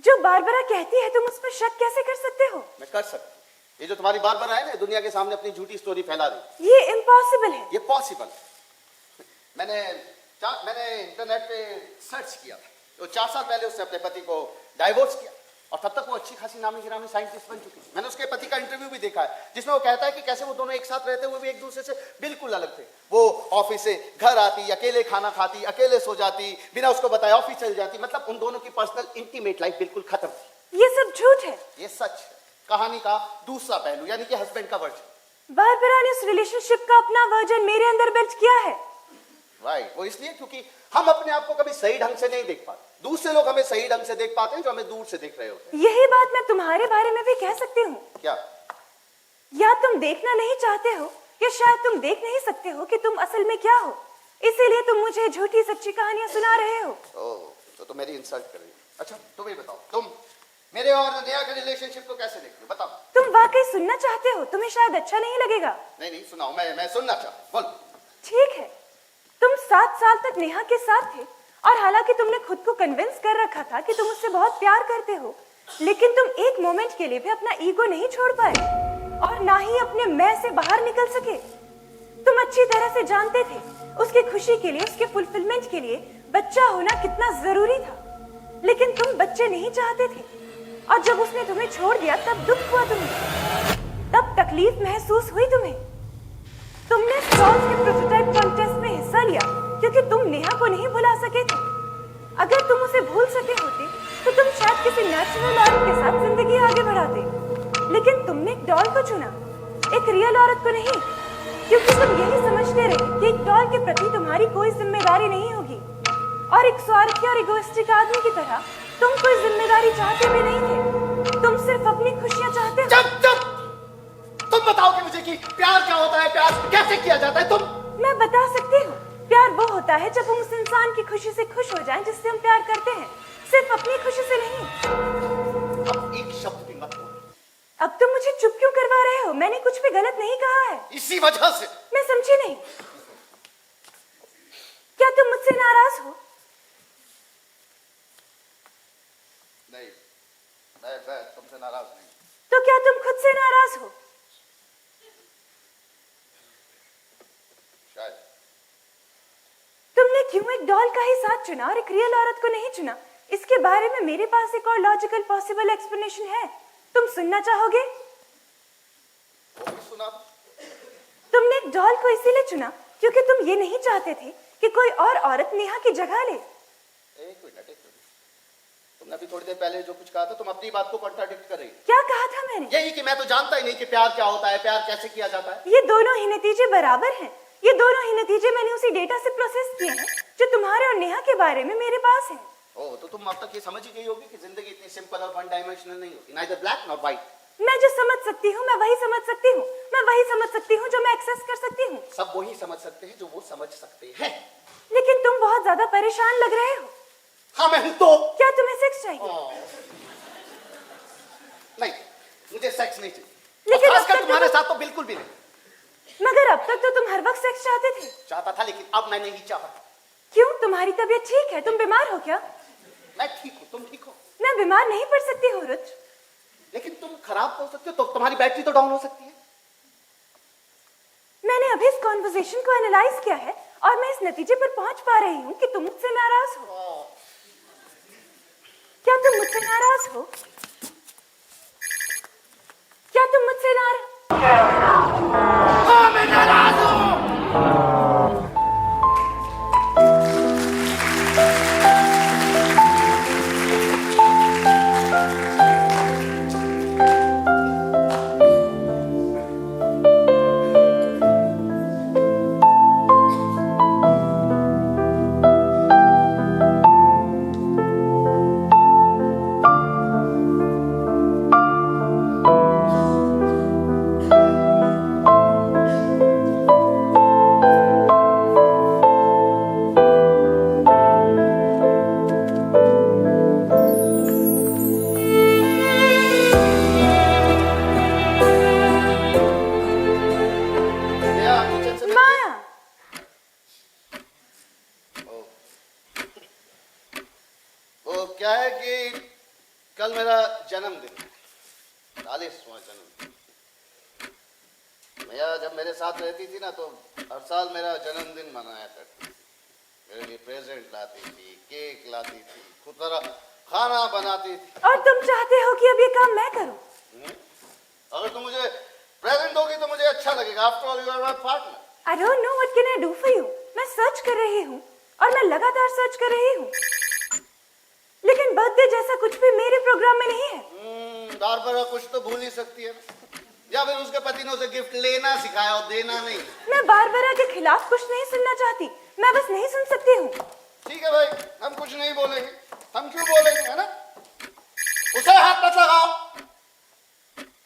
जो बारबरा कहती है तुम उस पर शक कैसे कर सकते हो?
मैं कर सकता। ये जो तुम्हारी बारबरा है ना, दुनिया के सामने अपनी झूठी स्टोरी फैला रही।
ये इम्पॉसिबल है।
ये पॉसिबल। मैंने इंटरनेट पे सर्च किया था, तो 4 साल पहले उसने अपने पति को डाइवोर्स किया और तब तक वो अच्छी खासी नामी गिरामी साइंटिस्ट बन चुकी थी। मैंने उसके पति का इंटरव्यू भी देखा है, जिसमें वो कहता है कि कैसे वो दोनों एक साथ रहते हुए भी एक दूसरे से बिल्कुल अलग थे। वो ऑफिस से घर आती, अकेले खाना खाती, अकेले सो जाती, बिना उसको बताए ऑफिस चली जाती, मतलब उन दोनों की पर्सनल इंटीमेट लाइफ बिल्कुल खत्म थी।
ये सब झूठ है।
ये सच है। कहानी का दूसरा पहलू, यानी कि हस्बैंड का वर्जन।
बारबरा ने उस रिलेशनशिप का अपना वर्जन मेरे अंदर बिल्ट किया है।
राइट, वो इसलिए क्योंकि हम अपने आप को कभी सही ढंग से नहीं देख पाते। दूसरे लोग हमें सही ढंग से देख पाते हैं जो हमें दूर से देख रहे होते हैं।
यही बात मैं तुम्हारे बारे में भी कह सकती हूँ।
क्या?
या तुम देखना नहीं चाहते हो, या शायद तुम देख नहीं सकते हो कि तुम असल में क्या हो, इसीलिए तुम मुझे झूठी सच्ची कहानियां सुना रहे हो।
ओह, तो तुम मेरी इंसल्ट कर रही हो। अच्छा, तुम ही बताओ, तुम मेरे और नेहा के रिलेशनशिप को कैसे देखते हो? बताओ।
तुम वाकई सुनना चाहते हो? तुम्हें शायद अच्छा नहीं लगेगा।
नहीं, सुनाओ, मैं सुनना चाहता हूं। बोल।
ठीक है, तुम 7 साल तक नेहा के साथ थे और हालांकि तुमने खुद को कन्विंस कर रखा था कि तुम उससे बहुत प्यार करते हो, लेकिन तुम एक मोमेंट के लिए भी अपना ईगो नहीं छोड़ पाए और ना ही अपने मैं से बाहर निकल सके। तुम अच्छी तरह से जानते थे उसकी खुशी के लिए, उसके फुलफिलमेंट के लिए बच्चा होना कितना जरूरी था, लेकिन तुम बच्चे नहीं चाहते थे और जब उसने तुम्हें छोड़ दिया तब दुख हुआ तुम्हें, तब तकलीफ महसूस हुई तुम्हें। तुमने सॉल्व के प्रोटोटाइप कॉन्टेस्ट में हिस्सा लिया क्योंकि तुम नेहा को नहीं भुला सके थे। अगर तुम उसे भूल सके होते तो तुम शायद किसी नेचुरल औरत के साथ जिंदगी आगे बढ़ाते, लेकिन तुमने एक डॉल को चुना, एक रियल औरत को नहीं, क्योंकि तुम यही समझते रहे कि एक डॉल के प्रति तुम्हारी कोई जिम्मेदारी नहीं होगी और एक स्वार्थी और इगोइस्टिक आदमी की तरह तुम कोई जिम्मेदारी चाहते भी नहीं थे। तुम सिर्फ अपनी खुशियां चाहते हो।
चुप! तुम बताओ कि मुझे कि प्यार क्या होता है, प्यार कैसे किया जाता है?
मैं बता सकती हूँ। प्यार वो होता है जब हम उस इंसान की खुशी से खुश हो जाएं जिससे हम प्यार करते हैं, सिर्फ अपनी खुशी से नहीं।
अब एक शब्द भी मत बोलो।
अब तुम मुझे चुप क्यों करवा रहे हो? मैंने कुछ भी गलत नहीं कहा है।
इसी वजह से।
मैं समझी नहीं। क्या तुम मुझसे नाराज हो?
नहीं, मैं तुमसे नाराज नहीं।
तो क्या तुम खुद से नाराज हो?
शायद।
तुमने क्यों एक डॉल का ही साथ चुना और एक रियल औरत को नहीं चुना? इसके बारे में मेरे पास एक और लॉजिकल पॉसिबल एक्सप्लेनेशन है। तुम सुनना चाहोगे?
वो भी सुना।
तुमने एक डॉल को इसीलिए चुना क्योंकि तुम ये नहीं चाहते थे कि कोई और औरत नेहा की जगह ले।
एक मिनट। तुमने अभी थोड़ी देर पहले जो कुछ कहा था, तुम अपनी बात को कॉन्ट्राडिक्ट कर रही हो।
क्या कहा था मैंने?
यही कि मैं तो जानता ही नहीं कि प्यार क्या होता है, प्यार कैसे किया जाता है।
ये दोनों ही नतीजे बराबर हैं। ये दोनों ही नतीजे मैंने उसी डेटा से प्रोसेस किए हैं जो तुम्हारे और नेहा के बारे में मेरे पास है।
ओ तो तुम अब तक ये समझ ही गई होगी कि जिंदगी इतनी सिंपल और वन डायमेंशनल नहीं होती, नाइदर ब्लैक नॉट व्हाइट।
मैं जो समझ सकती हूँ मैं वही समझ सकती हूँ, मैं वही समझ सकती हूँ जो मैं एक्सेस कर सकती हूँ।
सब वही समझ सकते हैं जो वो समझ सकते हैं।
लेकिन तुम बहुत ज्यादा परेशान लग रहे हो।
हाँ मैं हूं तो।
क्या तुम्हें सेक्स चाहिए?
नहीं, मुझे सेक्स नहीं चाहिए,
लेकिन
और
अब
खासकर
तक
तुम्हारे
तो
साथ तो बिल्कुल भी नहीं।
मगर अब तक तो तुम हर वक्त सेक्स चाहते थे।
चाहता था लेकिन अब मैं नहीं चाहता।
क्यों, तुम्हारी तबीयत ठीक है? तुम बीमार हो क्या?
मैं ठीक हूँ, तुम ठीक हो।
मैं बीमार नहीं पड़ सकती हूँ रुद्र।
लेकिन तुम खराब हो सकते हो, तो तुम्हारी बैटरी तो डाउन हो सकती है।
मैंने अभी इस कॉन्वर्सेशन को एनालाइज किया है और मैं इस नतीजे पर पहुंच पा रही हूँ कि तुम मुझसे नाराज हो। क्या तुम मुझसे नाराज हो? क्या तुम मुझसे नाराज?
हाँ मैं नाराज हूँ।
माया,
वो क्या है कि कल मेरा जन्मदिन, 40वां जन्मदिन। भैया जब मेरे साथ रहती थी ना तो हर साल मेरा जन्मदिन मनाया करती थी। मेरे लिए प्रेजेंट लाती थी, केक लाती थी, खुद तरह खाना बनाती थी।
और तुम चाहते हो कि अब ये काम मैं करूं?
अगर तुम मुझे प्रेजेंट दोगी तो मुझे अच्छा लगेगा। After all you are my partner.
I don't know what can I do for you. मैं सर्च कर रही हूँ और मैं लगातार सर्च कर रही हूँ, लेकिन बर्थडे जैसा कुछ भी मेरे प्रोग्राम में नहीं है।
बारबरा कुछ तो भूल ही सकती है, या फिर उसके पति ने उसे गिफ्ट लेना सिखाया और देना नहीं।
मैं बारबरा के खिलाफ कुछ नहीं सुनना चाहती, मैं बस नहीं सुन सकती हूँ।
ठीक है भाई, हम कुछ नहीं बोलेंगे। हम क्यों बोलेंगे, है ना? उसे हाथ मत लगाओ।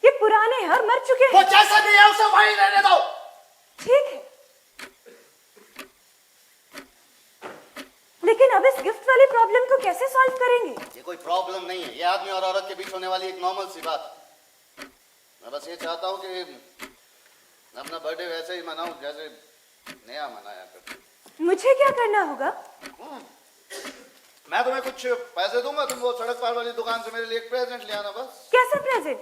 ये पुराने हैं और मर चुके
वो
हैं।
जैसा भी है उसे वहीं रहने दो।
ठीक है, लेकिन अब इस गिफ्ट वाली प्रॉब्लम को कैसे सॉल्व करेंगे?
ये कोई प्रॉब्लम नहीं है, ये आदमी और औरत के बीच होने वाली एक नॉर्मल सी बात है। मैं बस ये चाहता हूँ कि अपना बर्थडे वैसे ही मनाऊं जैसे नया मनाया करते।
मुझे क्या करना होगा?
मैं तुम्हें कुछ पैसे दूंगा, तुम वो सड़क पार वाली दुकान से मेरे लिए एक प्रेजेंट ले आना बस।
कैसा प्रेजेंट?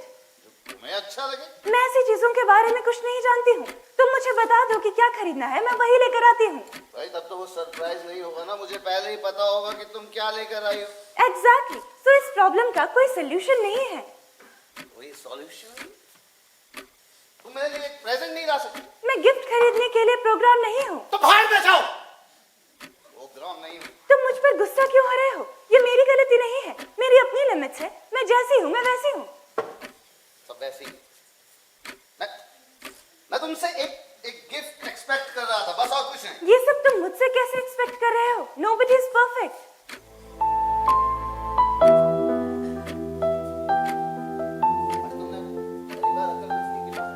तुम्हें अच्छा लगे।
मैं ऐसी चीजों के बारे में कुछ नहीं जानती हूँ, तुम मुझे बता दो कि क्या खरीदना है, मैं वही लेकर आती हूँ।
भाई तब तो वो सरप्राइज नहीं होगा ना, मुझे पहले ही पता होगा कि तुम क्या लेकर आई हो।
एग्जैक्टली, तो इस प्रॉब्लम का कोई सोल्यूशन नहीं है।
कोई सॉल्यूशन? तुम मेरे लिए एक प्रेजेंट नहीं ला सकती?
मैं गिफ्ट खरीदने के लिए प्रोग्राम नहीं हूँ।
तो बाहर में जाओ। प्रोग्राम नहीं हूँ।
तुम मुझ पर गुस्सा क्यों हो रहे हो? ये मेरी गलती नहीं है, मेरी अपनी लिमिट्स है। मैं जैसी हूँ मैं वैसी हूँ।
सब वैसे ही। मैं तुमसे एक गिफ्ट एक्सपेक्ट कर रहा था, बस और कुछ नहीं।
ये सब तुम मुझसे कैसे एक्सपेक्ट कर रहे हो? Nobody is perfect.
तुमने पहली बार अकल में सीखी बात।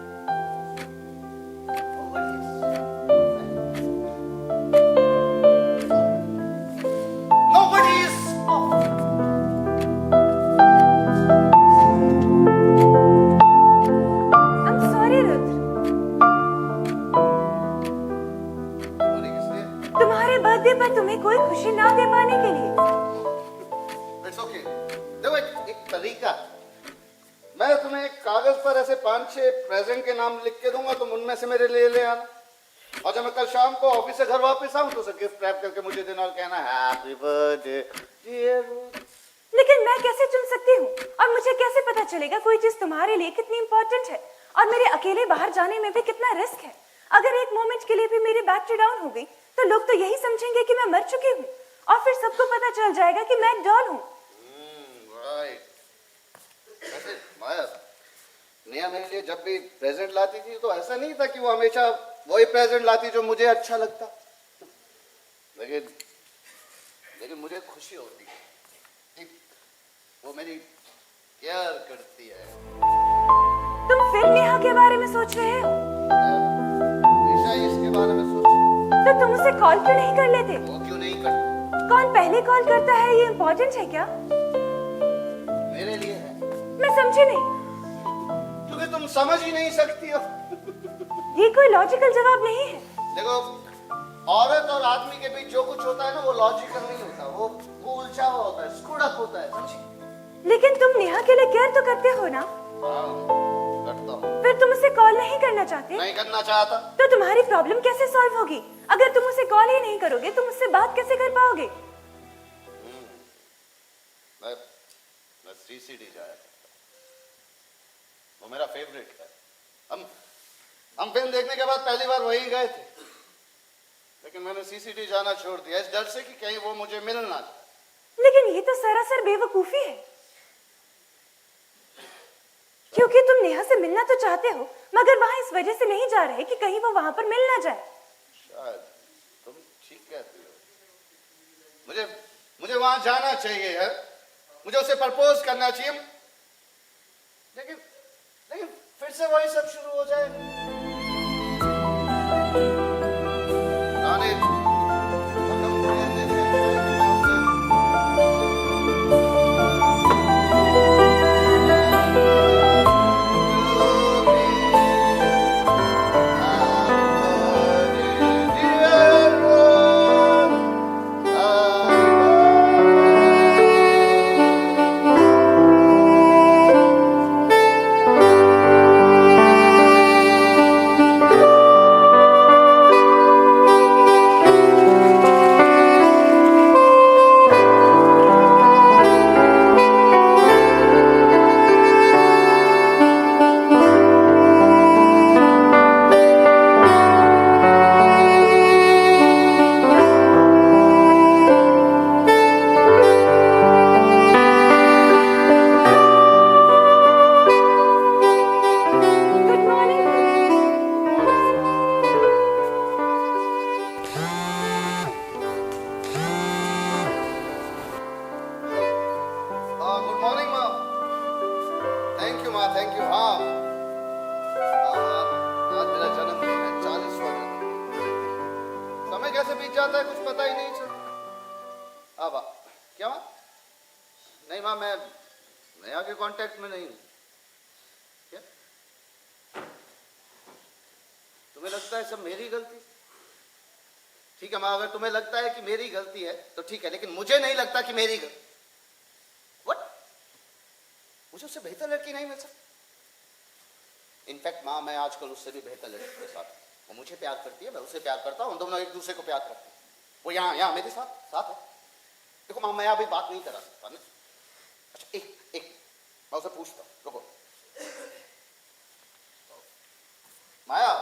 Nobody is
I'm sorry Rudra,
sorry किसलिए?
तुम्हारे बर्थडे पर तुम्हें कोई खुशी ना दे पाने के लिए।
It's okay. देखो एक तरीका, मैं तुम्हें एक कागज पर ऐसे 5-6 प्रेजेंट के नाम लिख के दूंगा, तुम उनमें से मेरे लिए ले आना। और जब मैं कल शाम को ऑफिस से घर वापस आऊं तो उसे गिफ्ट रैप करके मुझे देना और कहना हैप्पी बर्थडे डियर।
लेकिन मैं कैसे चुन सकती हूँ और मुझे कैसे पता चलेगा कोई चीज तुम्हारे लिए कितनी इंपॉर्टेंट है और मेरे अकेले बाहर जाने में भी कितना रिस्क है? अगर एक मोमेंट के लिए भी मेरी बैटरी डाउन हो गई तो लोग तो यही समझेंगे कि मैं मर चुकी हूँ और फिर सबको पता चल जाएगा कि मैं एक डॉल हूँ।
राइट। वैसे माया, नेहा मेरे लिए जब भी प्रेजेंट लाती थी तो ऐसा नहीं था कि वो हमेशा वही प्रेजेंट लाती जो मुझे अच्छा लगता, लेकिन मुझे खुशी होती।
I'm sorry, Rudra.
तुम्हारे गिफ्ट से मुझे खुशी मिलती है, तुम्हारे गिफ्ट से मुझे खुशी मिलती है। वो मेरी केयर करती है।
तुम फिर नेहा के बारे में सोच रहे हो?
हमेशा ही इसके बारे में सोच।
तो तुम उसे कॉल क्यों नहीं कर लेते?
वो क्यों नहीं करती?
कौन पहले कॉल करता है ये इम्पोर्टेंट है क्या?
मेरे लिए है।
मैं समझी नहीं।
क्योंकि तुम समझ ही नहीं सकती हो।
ये कोई लॉजिकल जवाब नहीं है।
देखो, औरत और आदमी के बीच जो कुछ होता है ना, वो लॉजिकल नहीं होता, वो उलझा हुआ होता है, स्क्रूड अप होता है, समझी?
लेकिन तुम नेहा के लिए केयर तो करते हो ना?
हाँ, करता हूँ।
फिर तुम उसे कॉल नहीं करना चाहते?
नहीं करना चाहता।
तो तुम्हारी प्रॉब्लम कैसे सॉल्व होगी? अगर तुम उसे कॉल ही नहीं करोगे, तुम उससे बात कैसे कर पाओगे?
मैं सीसीडी जाया करता। वो मेरा फेवरेट है। हम फिल्म देखने के बाद पहली बार वही गए थे, लेकिन मैंने सीसीडी जाना छोड़ दिया इस डर से कि कहीं वो मुझे मिल ना जाए।
लेकिन ये तो सरासर बेवकूफी है, क्योंकि तुम नेहा से मिलना तो चाहते हो, मगर वहां इस वजह से नहीं जा रहे कि कहीं वो वहां पर मिल ना जाए।
शायद तुम ठीक कहती हो। मुझे वहां जाना चाहिए है, मुझे उसे प्रपोज करना चाहिए, लेकिन फिर से वही सब शुरू हो जाए। Thank you. हाँ, आज मेरा जन्मदिन है, 40वां जन्मदिन। समय कैसे बीत जाता है कुछ पता ही नहीं चलता। अब क्या माँ? नहीं माँ, मैं नया के कांटेक्ट में नहीं हूँ। क्या तुम्हें लगता है सब मेरी गलती? ठीक है माँ, अगर तुम्हें लगता है कि मेरी गलती है तो ठीक है, लेकिन मुझे नहीं लगता कि मेरी गलती। व्हाट? मुझे उससे बेहतर लड़की नहीं मिल सकती? इनफैक्ट माँ, मैं आजकल उससे भी बेहतर लड़की के साथ, वो मुझे प्यार करती है, मैं उसे प्यार करता हूँ, हम दोनों एक दूसरे को प्यार करते हैं। वो यहाँ मेरे साथ है। देखो माँ, मैं अभी बात नहीं करा सकता ना। अच्छा एक मैं उसे पूछता हूँ, रुको। माया,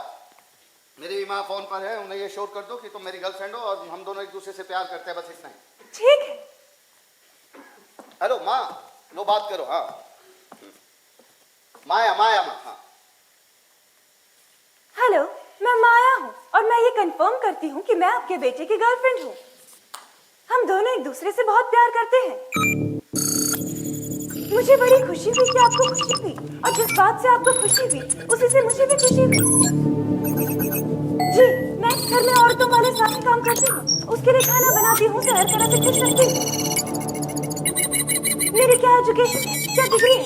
मेरी माँ फोन पर है, उन्हें ये शोर कर दो कि तुम मेरी गर्लफ्रेंड हो और हम दोनों एक दूसरे से प्यार करते हैं, बस इतना ही।
ठीक है।
हेलो माँ, लो बात करो। हाँ माया माँ, हाँ।
हेलो, मैं माया हूँ और मैं ये कंफर्म करती हूँ कि मैं आपके बेटे की गर्लफ्रेंड हूँ। हम दोनों एक दूसरे से बहुत प्यार करते हैं। मुझे बड़ी खुशी हुई कि आपको खुशी हुई, और जिस बात से आपको खुशी हुई उसी से मुझे भी खुशी हुई। जी, मैं इस घर में औरतों वाले सारे काम करती हूँ, उसके लिए खाना बनाती हूँ, उसे हर तरह से खुश रखती हूँ। मेरी क्या एजुकेशन, क्या डिग्री है?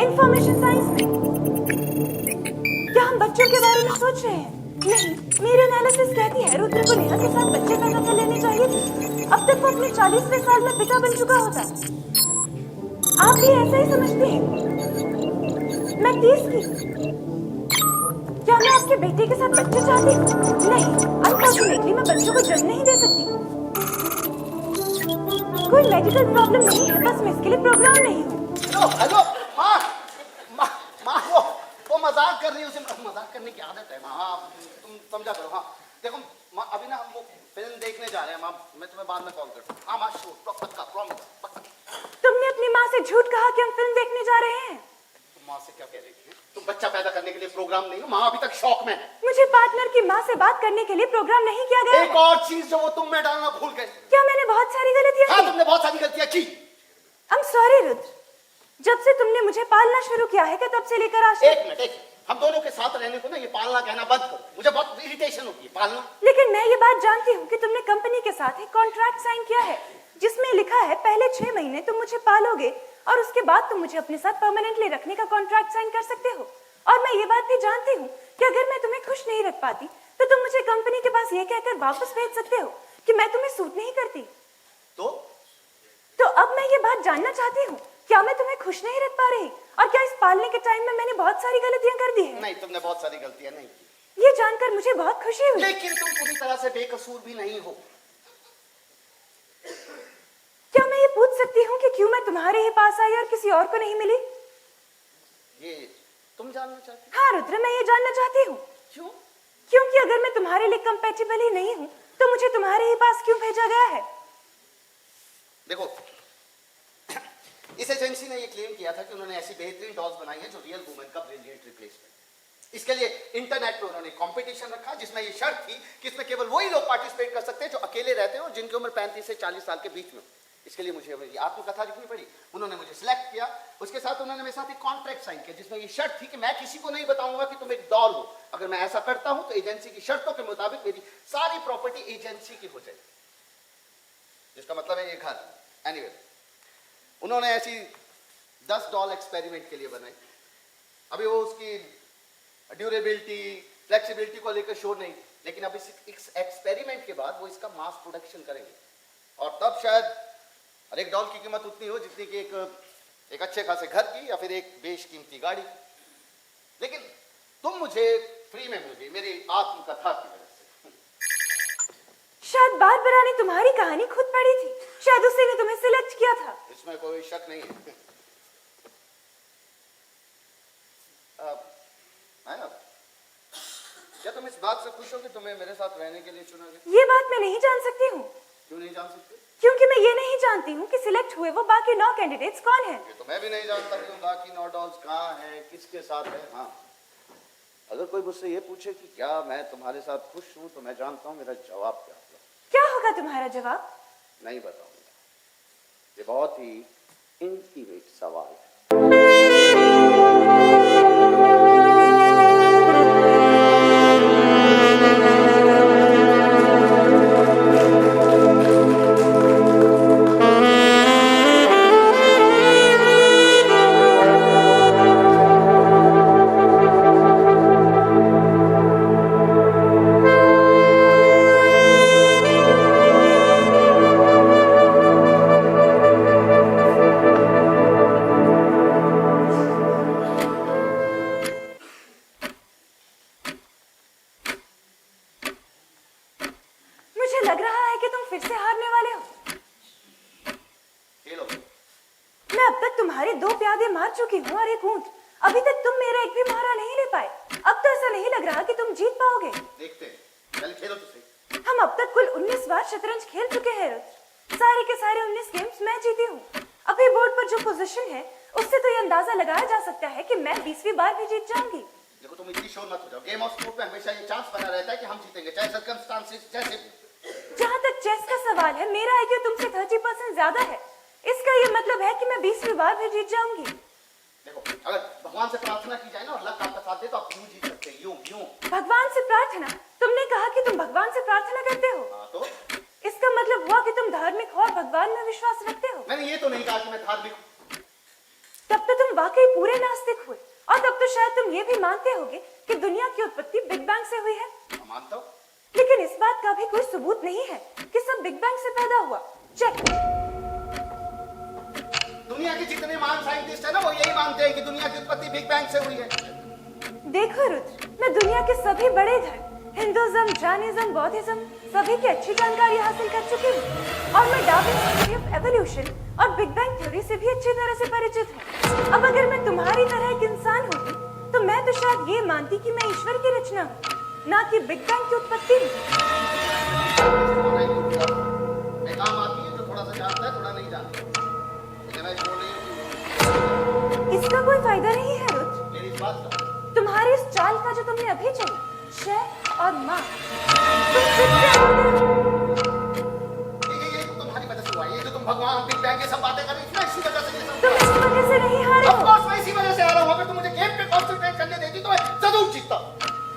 इंफॉर्मेशन साइंस में। क्या हम बच्चों के बारे में सोच रहे हैं? नहीं, मेरी एनालिसिस कहती है रुद्र को नेहा के साथ बच्चे पैदा कर लेने चाहिए थे। अब तक वो अपने 40वें साल में पिता बन चुका होता। आप भी ऐसा ही समझते हैं? मैं 30 की। क्या मैं आपके बेटे के साथ बच्चे चाहती हूँ? नहीं, अनफॉर्चुनेटली मैं बच्चों को जन्म नहीं दे सकती। कोई मेडिकल प्रॉब्लम नहीं है, बस मैं इसके लिए प्रोग्राम नहीं हूँ।
हेलो माँ, वो मजाक कर रही है, उसे मजाक करने की आदत है माँ, तुम समझा करो। हाँ देखो माँ, अभी ना हम वो फिल्म देखने जा रहे हैं माँ, मैं तुम्हें बाद में कॉल करता हूँ। हाँ माँ, श्योर, पक्का, प्रॉमिस, पक्का।
तुमने अपनी माँ से झूठ कहा कि हम फिल्म देखने जा रहे हैं।
तुम माँ से क्या कह रही थी? तुम बच्चा पैदा करने के लिए प्रोग्राम नहीं हूँ। माँ अभी तक शौक में है।
मुझे पार्टनर की माँ से बात करने के लिए प्रोग्राम नहीं किया गया
एक
है।
और चीज जो वो तुम में डालना भूल गए।
क्या मैंने बहुत सारी गलतियां
हाँ,
की?
तुमने बहुत सारी गलतियां की।
I'm sorry Rudra. जब से तुमने मुझे पालना शुरू किया है, क्या तब से लेकर आज
एक
तक?
मिनट, एक हम दोनों के साथ रहने को ना ये पालना कहना बंद करो। मुझे बहुत इरिटेशन होती है पालना।
लेकिन मैं ये बात जानती हूँ कि तुमने कंपनी के साथ एक कॉन्ट्रैक्ट साइन किया है जिसमें लिखा है पहले 6 महीने तुम मुझे पालोगे और उसके बाद तुम मुझे अपने साथ परमानेंटली रखने का कॉन्ट्रैक्ट साइन कर सकते हो। और मैं ये बात भी जानती हूँ कि अगर मैं तुम्हें खुश नहीं रख पाती तो तुम मुझे कंपनी के पास ये कहकर वापस भेज सकते हो कि मैं तुम्हें सूट नहीं करती।
तो
अब मैं ये बात जानना चाहती हूँ, क्या मैं तुम्हें खुश नहीं रख पा रही? और क्या इस पालने के टाइम में मैंने बहुत सारी गलतियां कर दी है?
नहीं, तुमने बहुत सारी गलतियां नहीं की।
ये जानकर मुझे बहुत खुशी हुई।
लेकिन तुम पूरी तरह से बेकसूर भी नहीं हो।
क्या मैं ये पूछ सकती हूँ कि क्यों मैं तुम्हारे ही पास आई और किसी और को नहीं मिली?
ये तुम जानना चाहती
हाँ रुद्र, मैं ये जानना चाहती हूँ।
क्यों?
क्योंकि अगर मैं तुम्हारे लिए कंपैटिबल ही नहीं हूँ तो मुझे तुम्हारे ही पास क्यों भेजा गया है?
देखो, इस एजेंसी ने ये क्लेम किया था कि उन्होंने ऐसी बेहतरीन डॉल्स बनाई है जो रियल वुमेन का ब्रिलियंट रिप्लेसमेंट। इसके लिए इंटरनेट पे उन्होंने कंपटीशन रखा जिसमें ये शर्त थी कि इसमें केवल वही लोग पार्टिसिपेट कर सकते हैं जो अकेले रहते हो और जिनकी उम्र 35 से 40 साल के बीच में। इसके लिए मुझे मेरी आत्मकथा लिखनी पड़ी। उन्होंने मुझे सिलेक्ट किया, उसके साथ उन्होंने मेरे साथ एक कॉन्ट्रैक्ट साइन किया जिसमें ये शर्त थी कि मैं किसी को नहीं बताऊंगा कि तुम एक डॉल हो। अगर मैं ऐसा करता हूं तो एजेंसी की शर्तों के मुताबिक मेरी सारी प्रॉपर्टी एजेंसी की हो जाएगी, जिसका मतलब है ये घर। एनीवे, उन्होंने ऐसी 10 डॉल एक्सपेरिमेंट के लिए बनाई। अभी वो उसकी ड्यूरेबिलिटी, फ्लेक्सिबिलिटी को लेकर श्योर नहीं, लेकिन अब इस एक्सपेरिमेंट के बाद वो इसका मास प्रोडक्शन करेंगे और तब शायद हर एक डॉल की कीमत उतनी हो जितनी कि एक अच्छे खासे घर की या फिर एक बेशकीमती गाड़ी। लेकिन तुम मुझे फ्री में मिल गई मेरी आत्मकथा की वजह से।
शायद बारबरा ने तुम्हारी कहानी खुद पढ़ी थी, शायद उसी ने तुम्हें सिलेक्ट किया था।
इसमें कोई शक नहीं है। क्या तुम इस बात से खुश हो कि तुम्हें मेरे साथ रहने के लिए चुना गया?
ये बात मैं नहीं जान सकती हूँ।
क्यों नहीं जान सकते?
क्योंकि मैं ये नहीं जानती हूँ कि सिलेक्ट हुए वो बाकी 9 कैंडिडेट्स कौन हैं।
ये तो मैं भी नहीं जानता कि बाकी 9 डॉल्स कहाँ हैं, किसके साथ हैं। हाँ, अगर कोई मुझसे ये पूछे कि क्या मैं तुम्हारे साथ खुश हूँ तो मैं जानता हूँ मेरा जवाब क्या होगा।
क्या होगा तुम्हारा जवाब?
नहीं बताऊंगा, ये बहुत ही इंटीमेट सवाल है।
मुझे लग रहा है कि तुम फिर से हारने वाले हो।
खेलो।
मैं अब तक तुम्हारे 2 प्यादे मार चुकी हूँ और एक ऊंट। अभी तक तुम मेरा एक भी मारा नहीं ले पाए। अब तो ऐसा नहीं लग रहा कि तुम जीत पाओगे।
देखते हैं, चल खेलो तो सही।
हम अब तक कुल 19 बार शतरंज खेल चुके हैं रुद्र। सारे के सारे 19 गेम्स मैं जीती हूँ। अभी बोर्ड पर जो पोजीशन है उससे तो ये अंदाजा लगाया जा सकता है कि मैं 20वीं बार भी जीत जाऊंगी।
देखो, तुम इतनी शोर मत हो जाओ। गेम ऑफ स्पोर्ट में हमेशा ये चांस बना रहता है कि हम जीतेंगे, चाहे सर्कमस्टांसेस जैसे भी।
जहाँ तक चेस का सवाल है, मेरा आईक्यू तुमसे 30% ज्यादा है। इसका ये मतलब है कि मैं 20वीं बार भी जीत जाऊंगी।
देखो, अगर भगवान से प्रार्थना की जाए ना और लक आपका साथ दे तो आप यूं जीत सकते हैं, यूं।
भगवान से प्रार्थना? तुमने कहा कि तुम भगवान से प्रार्थना करते हो।
हाँ, तो
इसका मतलब हुआ कि तुम धार्मिक हो और भगवान में विश्वास रखते हो।
मैंने ये तो नहीं कहा कि मैं धार्मिक हूँ।
तब तो तुम वाकई पूरे नास्तिक हुए। और तब तो शायद तुम ये भी मानते होगे कि दुनिया की उत्पत्ति बिग बैंग से हुई है।
मैं मानता हूँ,
लेकिन इस बात का भी कोई सबूत नहीं है कि सब बिग बैंग से पैदा हुआ। चेक।
दुनिया के जितने महान साइंटिस्ट हैं ना वो यही मानते हैं कि दुनिया की उत्पत्ति बिग बैंग से हुई है।
देखो रुद्र, मैं दुनिया के सभी बड़े धर्म, हिंदुइज्म, जैनिज्म, बौद्धिज्म, सभी की अच्छी जानकारी हासिल कर चुकी हूँ और मैं डार्विन थ्योरी ऑफ एवोल्यूशन और बिग बैंग थ्योरी से भी अच्छी तरह से परिचित हूँ। अब अगर मैं तुम्हारी तरह एक इंसान होती तो मैं तो शायद ये मानती कि मैं ईश्वर की रचना हूँ, ना कि बिग बैंग की उत्पत्ति।
एक आम आदमी है जो थोड़ा सा जानता है, थोड़ा नहीं जानता। लेकिन मैं बोल रही हूँ
इसका कोई फायदा नहीं है रुद्र।
मेरी इस बात का
और इस चाल का जो तुमने अभी चली, शय और माँ, तुम फिर से आ गए हो।
ये तो तुम्हारी वजह से हुआ। ये जो तुम भगवान बिग बैंग ये सब बातें कर रही थी ना, इसी वजह से ये सब
तुम इस वजह से नहीं हारे
Of
हो।
course मैं इसी वजह से आ रहा हूँ। अगर तुम मुझे गेम पे कॉन्सेंट्रेट करने देती तो मैं जरूर जीतता।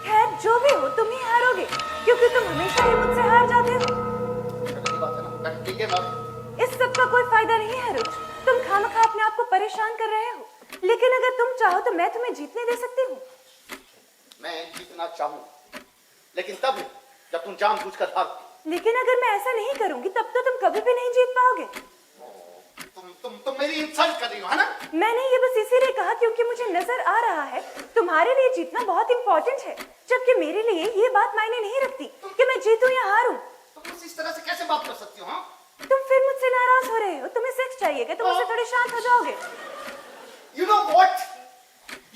खैर जो भी हो, तुम ही हारोगे, क्योंकि तुम हमेशा ही मुझसे हार जाते हो।
गलती बात है ना, मैं ठीक है मार।
इस सब का कोई फायदा नहीं है रुच, तुम खामखा अपने आप को परेशान कर रहे हो। लेकिन अगर तुम चाहो तो मैं तुम्हें जीतने दे सकती हूँ।
मैं जीतना चाहूँ, लेकिन तब जब तुम जानबूझकर हार।
लेकिन अगर मैं ऐसा नहीं करूंगी तब तो तुम कभी भी नहीं जीत पाओगे।
तुम मेरी इंसल्ट कर रही हो, है ना?
मैंने ये बस इसीलिए कहा क्योंकि मुझे नजर आ रहा है तुम्हारे लिए जीतना बहुत इंपॉर्टेंट है, जबकि मेरे लिए ये बात मायने नहीं रखती कि मैं जीतूं या हारूं।
तुम मुझसे इस तरह से कैसे बात कर सकती हो? हाँ,
तुम फिर मुझसे नाराज हो रहे हो। तुम्हें सेक्स चाहिए, तुम मुझसे थोड़े शांत हो जाओगे।
you know what?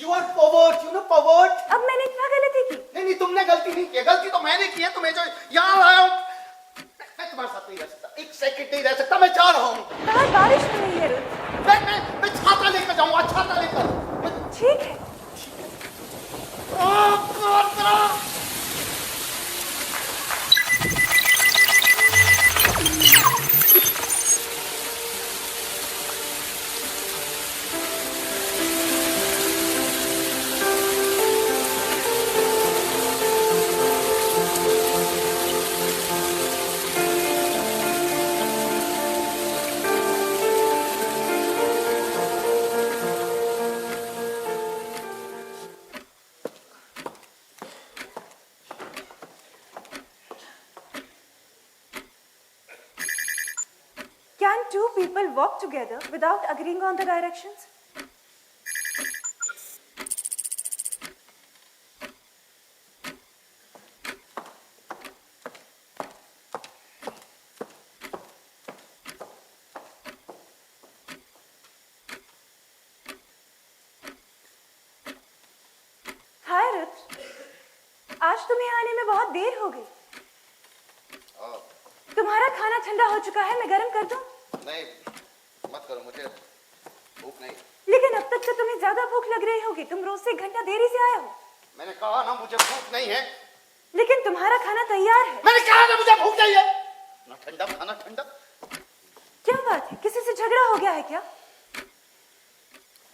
You are pervert, you know pervert.
अब मैंने क्या गलती की?
नहीं, तुमने गलती नहीं की है। गलती तो मैंने की है। तुम्हें जो यहाँ लाया हूँ, मैं तुम्हारे साथ नहीं रह सकता। एक सेकंड नहीं रह सकता। मैं जा रहा हूँ।
बाहर बारिश हो रही है रुच।
मैं छाता लेकर जाऊंगा, छाता लेकर।
ठीक है। Can two people walk together without agreeing on the directions? हाय रुच, आज तुम्हें आने में बहुत देर हो गई। तुम्हारा खाना ठंडा हो चुका है, मैं गर्म कर दूं?
नहीं, मत करो, मुझे भूख नहीं।
लेकिन अब तक तो तुम्हें ज्यादा भूख लग रही होगी, तुम रोज से 1 घंटा देरी से आए हो।
मैंने कहा ना मुझे भूख नहीं है।
लेकिन तुम्हारा खाना तैयार है।
मैंने कहा ना मुझे भूख नहीं है। ना ठंडा खाना ठंडा।
क्या बात है, किसी से झगड़ा हो गया है क्या?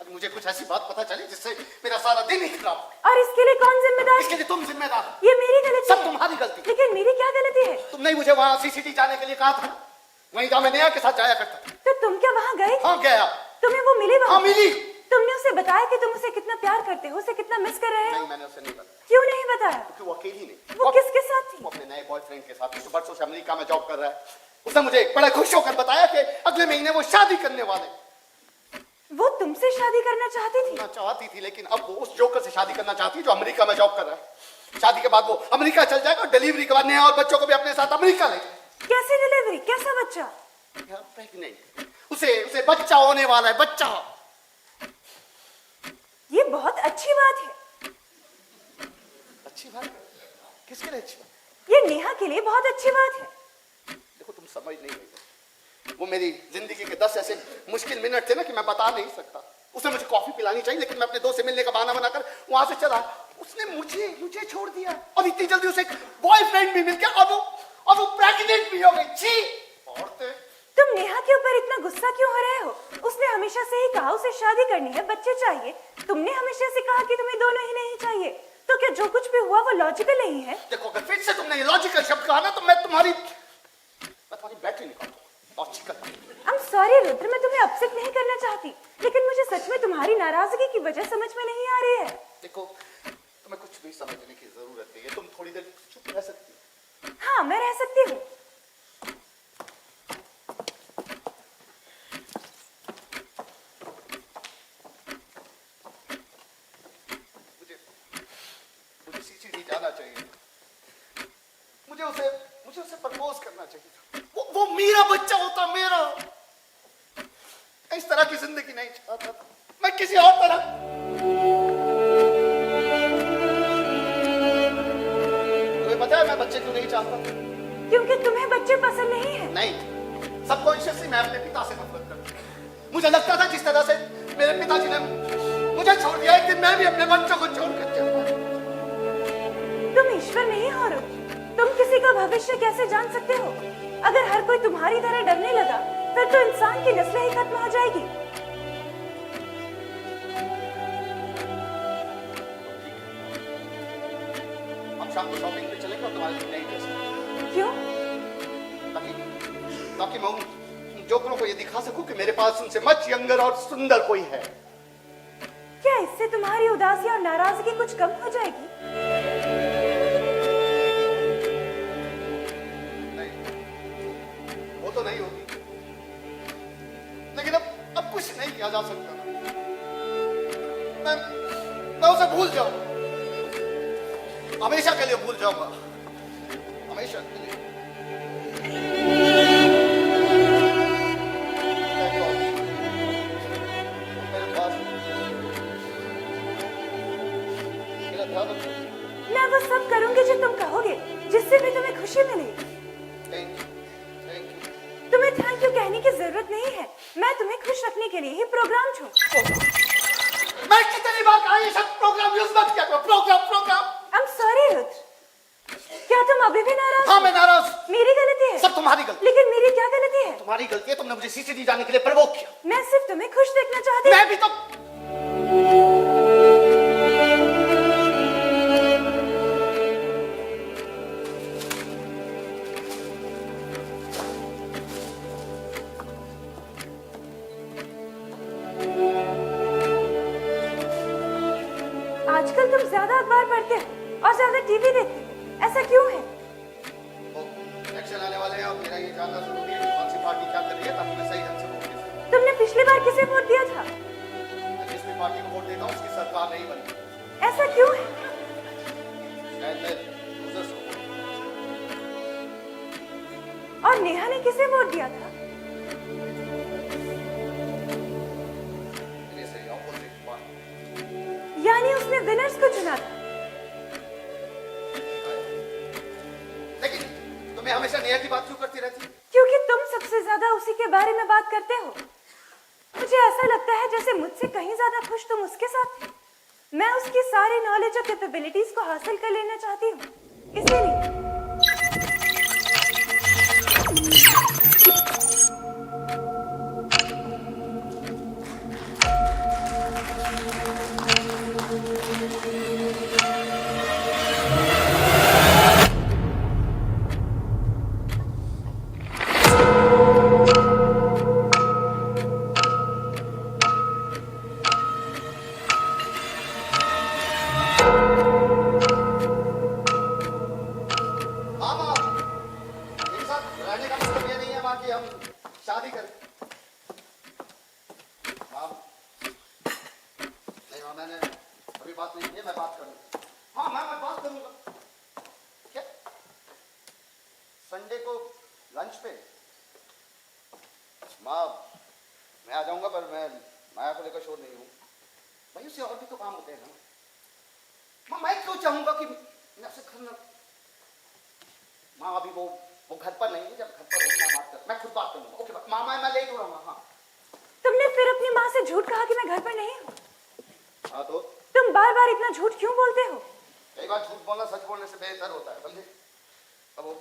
अब मुझे कुछ ऐसी बात पता चली जिससे मेरा सारा दिन ही खराब हो।
और इसके लिए कौन जिम्मेदार
इसके
है?
लिए तुम जिम्मेदार हो।
ये मेरी गलती
सब
है।
तुम्हारी गलती।
लेकिन मेरी क्या गलती है?
तुमने मुझे वहाँ सीसीटी जाने के लिए कहा था, वहीं का मैं नेहा के साथ जाया करता था।
तो तुम क्या वहाँ गए?
हाँ गया।
तुम्हें वो मिली वहाँ?
हाँ मिली।
तुमने उसे बताया कि तुम उसे कितना प्यार करते हो, उसे कितना मिस कर रहे हो?
नहीं, मैंने उसे नहीं बताया।
क्यों नहीं बताया?
क्योंकि वो अकेली नहीं।
वो किसके साथ थी?
वो अपने नए बॉयफ्रेंड के साथ। 2 वर्षों से अमेरिका में जॉब कर रहा है। उसने मुझे बड़ा खुश होकर बताया कि अगले महीने वो शादी करने वाले।
वो तुमसे शादी करना चाहती थी?
करना चाहती थी, लेकिन अब वो उस जोकर से शादी करना चाहती है जो अमेरिका में जॉब कर रहा है। शादी के बाद वो अमेरिका चल जाएगा और डिलीवरी के बाद नेहा और बच्चों को भी अपने साथ अमेरिका ले जाएगा।
कैसी डिलीवरी, कैसा बच्चा?
प्रेग्नेंट, उसे बच्चा होने वाला है, बच्चा।
ये बहुत अच्छी बात है।
अच्छी बात? किसके लिए अच्छी बात?
ये नेहा के लिए बहुत अच्छी बात है।
देखो तुम समझ नहीं रही। वो मेरी जिंदगी के 10 ऐसे मुश्किल मिनट थे ना कि मैं बता नहीं सकता। उसने मुझे कॉफी पिलानी चाहिए, लेकिन मैं अपने दोस्त से मिलने का बहाना बनाकर वहां से चला। उसने मुझे छोड़ दिया और इतनी जल्दी उसे एक बॉयफ्रेंड भी मिल गया और वो प्रेग्नेंट भी हो गई। छी, औरतें।
तुम नेहा के ऊपर इतना गुस्सा क्यों हो रहे हो? उसने हमेशा से ही कहा उसे शादी करनी है, बच्चे चाहिए। तुमने हमेशा से कहा कि तुम्हें दोनों ही नहीं चाहिए। तो क्या जो कुछ भी हुआ वो लॉजिकल नहीं है?
देखो अगर फिर से तुमने ये लॉजिकल शब्द कहा ना तो मैं तुम्हारी बैटरी निकाल दूंगा। लॉजिकल।
I'm sorry रुद्र, मैं तुम्हें अपसेट नहीं करना चाहती, लेकिन मुझे सच में तुम्हारी नाराजगी की वजह समझ में नहीं आ रही है।
देखो तुम्हें कुछ भी समझने की जरूरत नहीं है। तुम थोड़ी देर चुप रह सकती हो।
हाँ, मैं रह सकती हूँ।
मुझे सीसीडी जाना चाहिए। मुझे उसे प्रपोज करना चाहिए। वो मेरा बच्चा होता, मेरा। इस तरह की जिंदगी नहीं चाहता था मैं, किसी और तरह। तुम्हें पता है मैं बच्चे क्यों नहीं चाहता?
क्योंकि तुम्हें बच्चे पसंद नहीं है।
नहीं, सबकॉन्शियसली मैं अपने पिता से नफरत करता हूं। मुझे लगता था जिस तरह से मेरे पिताजी ने मुझे छोड़ दिया, एक दिन मैं भी अपने बच्चों को छोड़कर चलूंगा।
तुम ईश्वर नहीं हो रुद्र। तुम किसी का भविष्य कैसे जान सकते हो? अगर हर कोई तुम्हारी तरह डरने लगा फिर तो इंसान की नस्ल ही खत्म हो जाएगी।
हम शाम को शॉपिंग पे चलेंगे और तुम्हारे लिए नई ड्रेस।
क्यों?
ताकि मैं उन जोकरों को ये दिखा सकूं कि मेरे पास उनसे मच यंगर और सुंदर कोई है।
क्या इससे तुम्हारी उदासी और नाराजगी कुछ कम हो जाएगी?
नहीं, वो तो नहीं होगी, लेकिन अब कुछ नहीं किया जा सकता। मैं उसे भूल जाऊं, हमेशा के लिए भूल जाऊंगा, हमेशा के लिए। मेरे पास मेरा ध्यान रखो।
मैं वो सब करूंगी जो तुम कहोगे, जिससे भी तुम्हें खुशी मिलेगी।
Thank you.
तुम्हें थैंक यू कहने की जरूरत नहीं है। मैं तुम्हें खुश रखने के लिए ही प्रोग्राम छू।
मैं कितनी बार कहा ये सब प्रोग्राम यूज मत किया करो। प्रोग्राम।
I'm sorry Rudra. क्या तुम अभी भी नाराज?
हाँ मैं नाराज।
मेरी गलती है।
सब तुम्हारी गलती।
लेकिन मेरी क्या गलती है?
तुम्हारी गलती है, तुमने मुझे सीसीडी जाने के लिए प्रवोक किया।
मैं सिर्फ तुम्हें खुश देखना चाहती हूँ।
मैं भी तो।
आजकल तुम ज्यादा अखबार पढ़ते हो और ज्यादा टीवी देखते हो, ऐसा क्यों है?
इलेक्शन आने वाले हैं और मेरा ये जानना जरूरी है कि कौन सी पार्टी क्या कर रही है, ताकि मैं सही ढंग से वोट दे सकूं।
तुमने पिछली बार किसे वोट दिया था?
मैं जिस भी पार्टी को वोट देता हूँ उसकी सरकार नहीं बनती।
ऐसा क्यों है?
शायद मैं losers को वोट दूं।
और नेहा ने किसे वोट दिया था?
मेरे से opposite पार्टी।
यानी उसने विनर्स को चुना था।
लेकिन तुम्हें हमेशा नेहा की बात क्यों करती रहती है?
क्योंकि तुम सबसे ज्यादा उसी के बारे में बात करते हो। मुझे ऐसा लगता है जैसे मुझसे कहीं ज्यादा खुश तुम उसके साथ थे। मैं उसकी सारी नॉलेज और कैपेबिलिटीज को हासिल कर लेना चाहती हूँ, इसीलिए।
संडे को लंच पे माँ मैं आ जाऊंगा, पर मैं माया को लेकर शोर नहीं हूँ भाई, उससे और भी तो काम होते हैं ना माँ। मैं क्यों चाहूंगा कि मैं आपसे करना माँ, अभी वो घर पर नहीं है, जब घर पर होगी मैं बात कर, मैं खुद बात करूंगा। ओके माँ मैं लेट हो रहा हूँ। हाँ
तुमने फिर अपनी माँ से झूठ कहा कि मैं घर पर नहीं हूँ।
हाँ तो
तुम बार बार इतना झूठ क्यों बोलते हो?
एक बार झूठ बोलना सच बोलने से बेहतर होता है, समझे? अब वो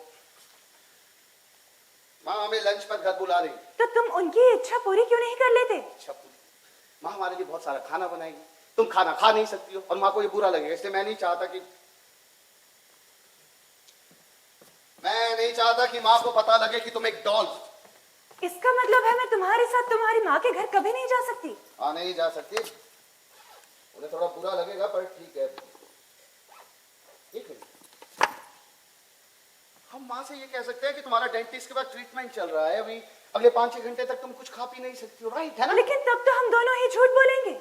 माँ हमें लंच पर घर बुला रही,
तो तुम उनकी इच्छा पूरी क्यों नहीं कर लेते?
अच्छा माँ हमारे लिए बहुत सारा खाना बनाएगी, तुम खाना खा नहीं सकती हो और माँ को ये बुरा लगेगा, इसलिए मैं नहीं चाहता कि माँ को पता लगे कि तुम एक डॉल।
इसका मतलब है मैं तुम्हारे साथ तुम्हारी माँ के घर कभी नहीं जा सकती?
हाँ नहीं जा सकती, उन्हें थोड़ा बुरा लगेगा पर ठीक है। एक मिनट, हम माँ से ये कह सकते हैं कि तुम्हारा डेंटिस्ट के बाद ट्रीटमेंट चल रहा है, अभी अगले 5-6 घंटे तक तुम कुछ खा पी नहीं सकती हो, राइट है ना?
लेकिन तब तो हम दोनों ही झूठ बोलेंगे।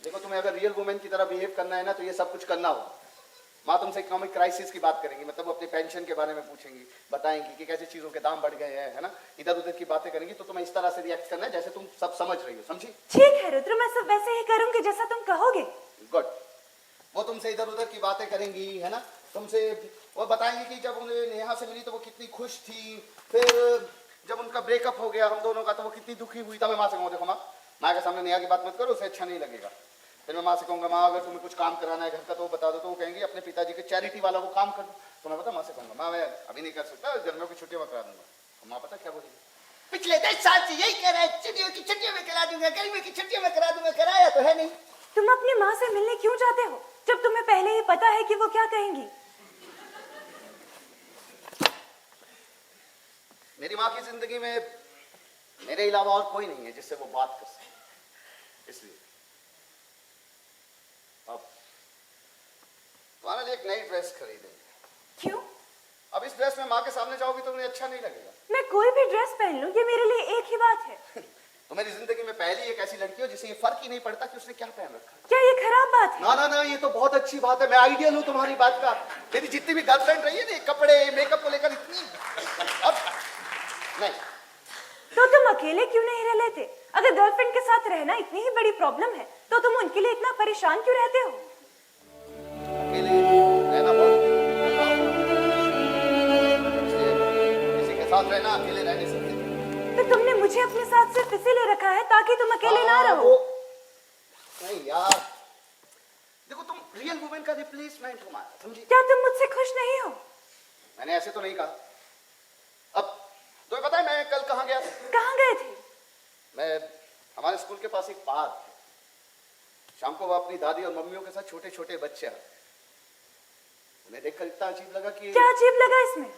देखो तुम्हें अगर रियल वुमेन की तरह बिहेव करना है ना, तो ये सब कुछ करना होगा। माँ तुमसे इकोनॉमिक क्राइसिस की बात करेंगी, मतलब वो अपने पेंशन के बारे में पूछेंगी, बताएंगी कि कैसे चीजों के दाम बढ़ गए हैं, है ना? इधर उधर की बातें करेंगी, तो तुम्हें इस तरह से रिएक्ट करना है जैसे तुम सब समझ रही हो, समझी?
ठीक है रुद्र, मैं सब वैसे ही करूंगी जैसा तुम कहोगे।
गुड। वो तुमसे इधर उधर की बातें करेंगी, है ना? तुमसे वो बताएंगी कि जब उन्हें नेहा से मिली तो वो कितनी खुश थी, फिर जब उनका ब्रेकअप हो गया हम दोनों का तो वो कितनी दुखी हुई था। मैं माँ से कहूँ देखो माँ के सामने नेहा की बात मत करो, उसे अच्छा नहीं लगेगा। फिर मैं माँ से कहूंगा माँ अगर तुम्हें कुछ काम कराना है घर का तो वो बता दो, तो वो कहेंगी अपने पिताजी के चैरिटी वाला वो काम कर दो। तो मैं पता माँ से कहूंगा माँ मैं अभी नहीं कर सकता, गर्मियों की छुट्टियों में करा दूंगा। तो माँ पता क्या बोलेगी, पिछले 10 साल से यही कह रहा है, छुट्टियों की छुट्टियों में करा दूंगा, गर्मियों की छुट्टियों में करा दूंगा, कराया तो है नहीं।
तुम अपनी माँ से मिलने क्यों जाते हो जब तुम्हें पहले ही पता है कि वो क्या कहेंगी?
मेरी माँ की जिंदगी में मेरे अलावा और कोई नहीं है जिससे वो बात कर सके, इसलिए अब तुम्हारे लिए एक नई ड्रेस खरीदेंगे।
क्यों?
अब इस ड्रेस में माँ के सामने जाओगी तो उन्हें अच्छा नहीं लगेगा।
मैं कोई भी ड्रेस पहन लूं, ये मेरे लिए एक ही बात है।
तो मेरी जिंदगी में पहली एक ऐसी लड़की हो जिसे ये फर्क ही नहीं पड़ता कि उसने क्या पहन रखा।
क्या ये खराब बात है?
ना ना ना, ये तो बहुत अच्छी बात है, मैं आइडियल हूँ तुम्हारी बात का। मेरी जितनी भी गर्लफ्रेंड रही है ना, कपड़े मेकअप को लेकर इतनी अब नहीं।
तो तुम अकेले क्यों नहीं रह लेते? अगर गर्लफ्रेंड के साथ रहना इतनी ही बड़ी प्रॉब्लम है तो तुम उनके लिए इतना परेशान क्यों रहते हो?
अकेले रहना बहुत किसी के साथ रहना अकेले रहने से।
तो तुमने मुझे अपने साथ सिर्फ इसीलिए रखा है ताकि तुम अकेले ना रहो।
नहीं यार, देखो तुम रियल वुमेन का रिप्लेसमेंट हो, समझी?
क्या तुम मुझसे खुश नहीं हो?
मैंने ऐसे तो नहीं कहा। अब तुम्हें पता है मैं कल कहाँ गया था?
कहाँ गए थे?
मैं हमारे स्कूल के पास एक पार्क है, शाम को वो अपनी दादी और मम्मियों के साथ छोटे छोटे बच्चे हैं। उन्हें देखकर इतना अजीब लगा कि
क्या अजीब लगा इसमें?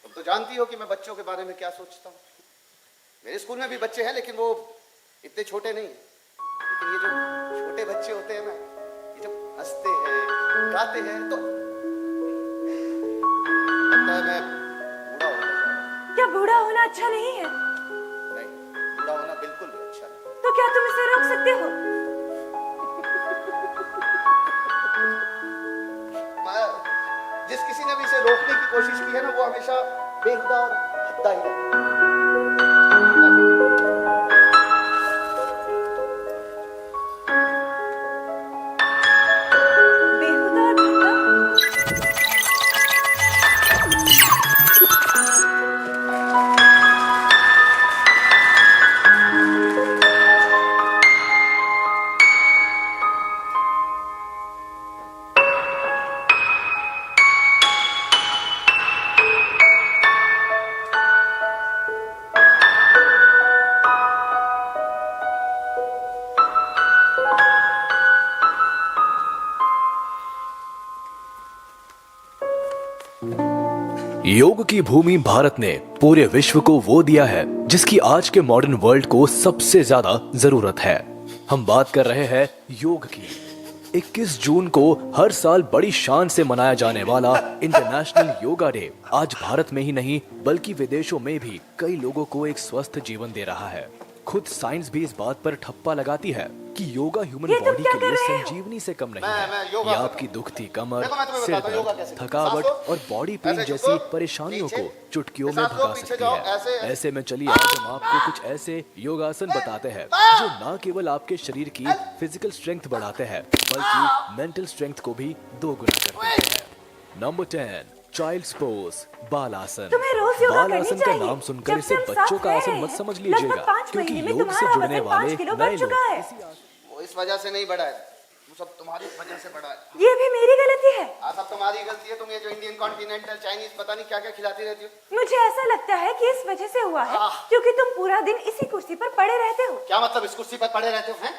तुम तो जानती हो कि मैं बच्चों के बारे में क्या सोचता हूँ। मेरे स्कूल में भी बच्चे हैं लेकिन वो इतने छोटे नहीं, लेकिन ये जो छोटे बच्चे होते हैं ना, ये जब हंसते हैं गाते हैं तो लगता है मैं बूढ़ा होना चाहता हूं।
क्या बूढ़ा होना अच्छा नहीं है?
नहीं, बूढ़ा होना बिल्कुल भी अच्छा नहीं।
तो क्या तुम इसे रोक सकते हो?
जिस किसी ने भी इसे रोकने की कोशिश की है ना, वो हमेशा बेहुदा और भद्दा ही है।
बेहुदा और भद्दा?
योग की भूमि भारत ने पूरे विश्व को वो दिया है जिसकी आज के मॉडर्न वर्ल्ड को सबसे ज्यादा जरूरत है। हम बात कर रहे हैं योग की। 21 जून को हर साल बड़ी शान से मनाया जाने वाला इंटरनेशनल योगा डे आज भारत में ही नहीं बल्कि विदेशों में भी कई लोगों को एक स्वस्थ जीवन दे रहा है। खुद साइंस भी इस बात पर ठप्पा लगाती है कि योगा ह्यूमन
ये तुम
बॉडी
क्या
के
कर
लिए
रहे हो?
संजीवनी से कम नहीं
मैं
है।
योगा
ये
कर
आपकी दुखती कमर,
देखो, मैं तुम्हें
सिर
बताता हूँ योगा
दर्द,
कैसे।
थकावट
सांस लो,
और बॉडी पेन
ऐसे
जैसी
झुको,
परेशानियों
नीचे,
को चुटकियों में
सांस लो,
भगा
पीछे
सकती
जाओ,
है।
ऐसे।
ऐसे में चलिए आज हम आपको कुछ ऐसे योगासन बताते हैं जो न केवल आपके शरीर की फिजिकल स्ट्रेंथ बढ़ाते हैं बल्कि मेंटल स्ट्रेंथ को भी 2 गुना कर देते हैं। नंबर 10 चाइल्ड्स पोज बालासन।
तुम्हें रोज योगा करनी
बालासन का
चाहिए।
नाम सुनकर
जब
इसे
से हम
बच्चों
साथ
का
रह
आसन
रहे
मत
हैं,
समझ
लगभग
लीजिएगा
5
क्योंकि
महीने में
योग से
तुम्हारा
जुड़ने
वजन
वाले
5 किलो
नए
बढ़ चुका है।
वो इस वजह से नहीं बढ़ा है, वो सब तुम्हारी वजह से बढ़ा है।
ये भी मेरी गलती है।
सब तुम्हारी गलती है। तुम ये जो इंडियन कॉन्टिनेंटल चाइनीज पता नहीं क्या क्या खिलाती रहती हो।
मुझे ऐसा लगता है कि इस वजह से हुआ है क्योंकि तुम पूरा दिन इसी कुर्सी पर पड़े रहते हो।
क्या मतलब इस कुर्सी पर पड़े रहते हो? हैं?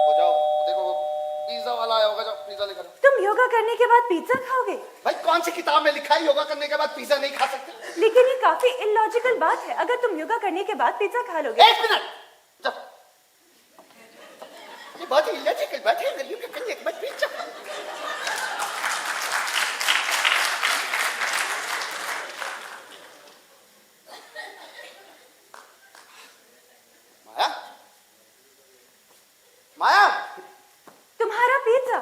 हो जाओ, देखो वो पिज्जा वाला आया होगा, जाओ पिज्जा लेकर आओ।
तुम योगा करने के बाद पिज्जा खाओगे?
भाई कौन सी किताब में लिखा है योगा करने के बाद पिज्जा नहीं खा सकते?
लेकिन ये काफी इलॉजिकल बात है। अगर तुम योगा करने के बाद पिज्जा खा लोगे।
1 मिनट, जाओ। ये बहुत ही इलॉजिकल बात है, अगर योगा करने के बाद पिज्जा। माया, माया,
तुम्हारा पिज्जा।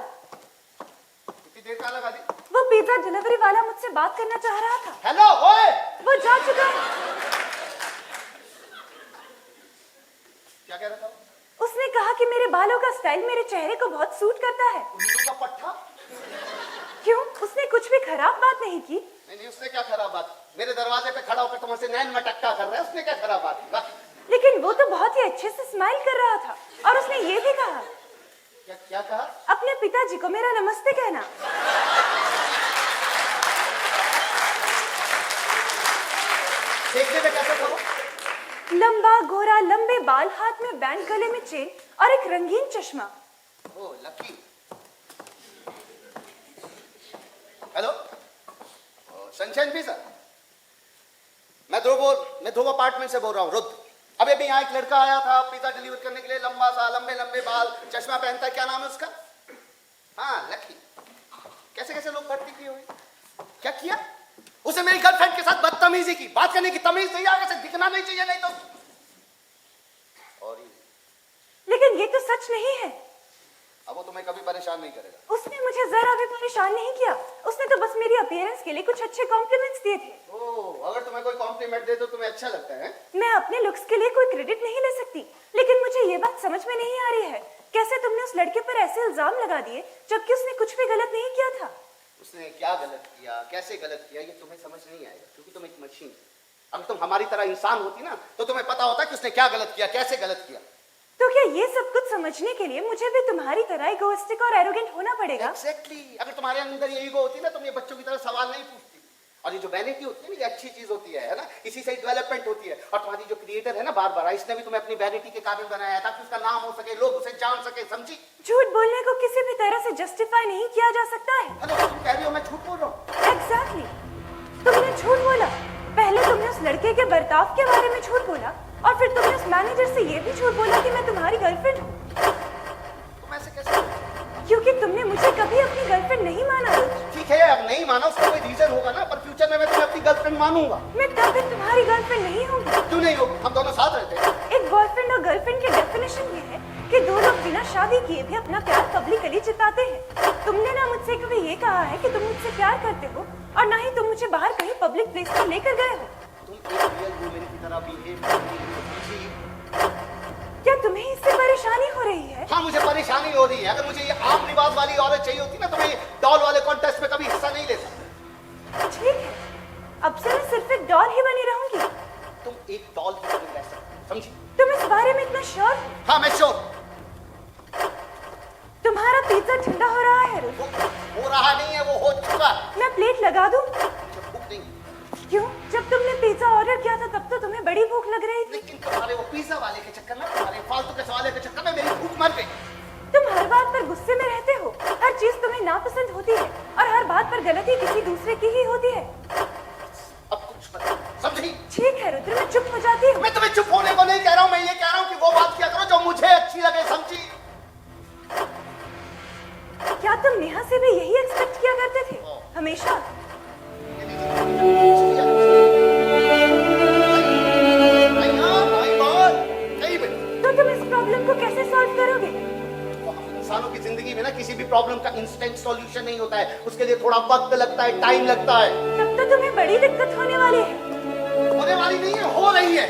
कितनी देर कहाँ लगा दी?
वो पिज्जा डिलीवरी वाला मुझसे बात करना चाह रहा था।
हेलो, ओए।
वो जा चुका है।
क्या कह रहा था?
उसने कहा कि मेरे बालों का स्टाइल मेरे चेहरे को बहुत सूट करता है।
उल्लू का पट्टा?
क्यों? उसने कुछ भी खराब बात नहीं की।
नहीं, उसने क्या खराब बात? मेरे दरवाजे पे खड़ा होकर तुमसे नैन मटक्का कर रहा है, उसने क्या खराब बात की?
लेकिन वो तो बहुत ही अच्छे से स्माइल कर रहा था और उसने ये भी कहा,
क्या क्या कहा?
अपने पिताजी को मेरा नमस्ते कहना।
देखने में कैसा था वो?
लंबा गोरा, लंबे बाल, हाथ में बैंड, गले में चेन और एक रंगीन चश्मा।
ओ लकी। हेलो, सनशाइन भी सर, मैं ध्रुव अपार्टमेंट से बोल रहा हूँ, रुद्र। अभी अभी यहाँ एक लड़का आया था पिज्जा डिलीवर करने के लिए, लंबा सा, लंबे लंबे बाल, चश्मा पहनता है, क्या नाम है उसका? हाँ लकी। कैसे कैसे लोग भर्ती किए हुए, क्या किया उसे? मेरी गर्लफ्रेंड के साथ बदतमीजी की, बात करने की तमीज नहीं, आगे से दिखना नहीं चाहिए, नहीं तो। और
लेकिन ये तो सच नहीं है।
अब वो तुम्हें कभी परेशान नहीं करेगा।
उसने मुझे जरा भी परेशान नहीं किया, उसने तो बस मेरी अपीयरेंस के लिए कुछ अच्छे कॉम्प्लीमेंट्स दिए थे।
ओह, अगर तुम्हें कोई कॉम्प्लीमेंट दे तो तुम्हें अच्छा लगता है?
मैं अपने लुक्स के लिए कोई क्रेडिट नहीं ले सकती, लेकिन मुझे ये बात समझ में नहीं आ रही है, कैसे तुमने उस लड़के पर ऐसे इल्जाम लगा दिए जबकि उसने कुछ भी गलत नहीं किया था।
उसने क्या गलत किया, कैसे गलत किया, ये तुम्हें समझ नहीं आएगा, क्योंकि तुम एक मशीन हो। अगर तुम हमारी तरह इंसान होती ना, तो तुम्हें पता होता कि उसने क्या गलत किया, कैसे गलत किया।
तो क्या ये सब कुछ समझने के लिए मुझे भी तुम्हारी तरह इगोइस्टिक और एरोगेंट होना पड़ेगा?
Exactly. अगर तुम्हारे अंदर ये ईगो होती ना, तुम ये बच्चों की तरह सवाल नहीं पूछती। और ये जो वैनिटी होती है ना, ये अच्छी चीज होती है ना, इसी से डेवलपमेंट होती है। और तुम्हारी जो क्रिएटर है ना बारबरा, इसने भी तुम्हें अपनी वैनिटी के कारण बनाया है, ताकि उसका नाम हो सके, लोग उसे जान सके, समझी?
झूठ बोलने को किसी भी तरह से जस्टिफाई नहीं किया जा सकता है।
हेलो, तुम कह रही हो मैं झूठ बोल रहा हूँ?
एग्जैक्टली, तुमने झूठ बोला। पहले तुमने उस लड़के के बर्ताव के बारे में झूठ बोला और फिर तुमने उस मैनेजर से ये भी झूठ बोला कि मैं तुम्हारी गर्लफ्रेंड हूँ।
तुम ऐसे कैसे?
क्योंकि तुमने मुझे कभी अपनी गर्लफ्रेंड नहीं माना।
ठीक है, अब नहीं माना उसका कोई रीजन होगा ना, पर फ्यूचर में मैं तुम्हें अपनी गर्लफ्रेंड मानूंगा।
मैं कभी तुम्हारी गर्लफ्रेंड नहीं होंगी।
क्यों नहीं होगी? हम दोनों साथ रहते हैं।
एक बॉयफ्रेंड और गर्लफ्रेंड की डेफिनेशन ये है कि दो लोग बिना शादी किए भी अपना प्यार पब्लिकली जताते हैं। तुमने ना मुझसे कभी ये कहा है कि तुम मुझसे प्यार करते हो, और ना ही तुम मुझे बाहर कहीं पब्लिक प्लेस पर लेकर गए हो।
तुम एक रियल वुमेन की तरह बिहेव करती हो।
क्या तुम्हें इससे परेशानी हो रही है?
हाँ, मुझे परेशानी हो रही है। अगर मुझे ये आम रिवाज वाली औरत चाहिए होती ना, तो मैं ये डॉल वाले कॉन्टेस्ट में कभी हिस्सा नहीं लेता।
ठीक है, अब से मैं सिर्फ एक डॉल ही बनी रहूंगी।
तुम एक डॉल ही बनी रह सकती हो, समझी?
तुम इस बारे में इतना श्योर हो?
हाँ, मैं श्योर।
तुम्हारा पिज्जा ठंडा हो रहा है।
हो रहा नहीं है, वो हो चुका है।
मैं प्लेट लगा दूं?
मुझे भूख नहीं।
क्यों? जब तुमने पिज्जा ऑर्डर किया था तब तो तुम्हें बड़ी भूख लग रही थी।
लेकिन तुम्हारे वो पिज्जा वाले के चक्कर में, तुम्हारे फालतू के सवाल के चक्कर में मेरी भूख मर गई।
तुम हर बात पर गुस्से में रहते हो, हर चीज तुम्हें नापसंद होती है और हर बात पर गलती किसी दूसरे की ही होती है।
अब कुछ मत, समझी?
ठीक है रुद्र, मैं चुप हो जाती हूँ।
मैं तुम्हें चुप होने को नहीं कह रहा हूँ, मैं ये कह रहा हूँ कि वो बात किया करो जो मुझे अच्छी लगे, समझी?
क्या तुम नेहा से भी यही एक्सपेक्ट किया करते थे हमेशा? तो तुम इस प्रॉब्लम को कैसे सॉल्व करोगे?
इंसानों की जिंदगी में ना किसी भी प्रॉब्लम का इंस्टेंट सॉल्यूशन नहीं होता है, उसके लिए थोड़ा वक्त लगता है, टाइम लगता है।
तब तो तुम्हें बड़ी दिक्कत होने वाली है।
होने वाली नहीं है, हो रही है।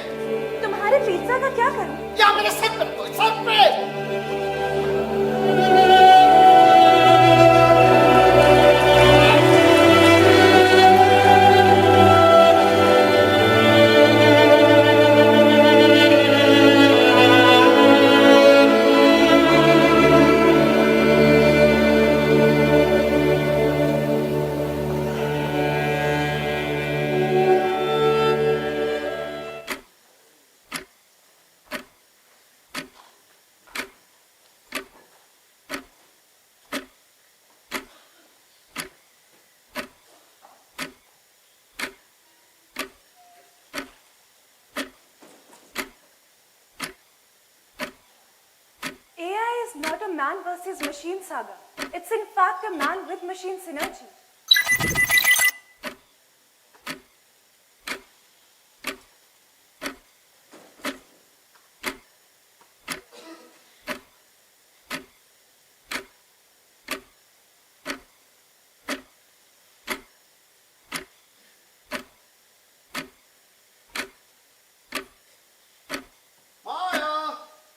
तुम्हारे पिज्जा का क्या करूं?
क्या मेरे सर पे, सर पे?
AI is not a man versus machine saga. It's in fact a man with machine synergy.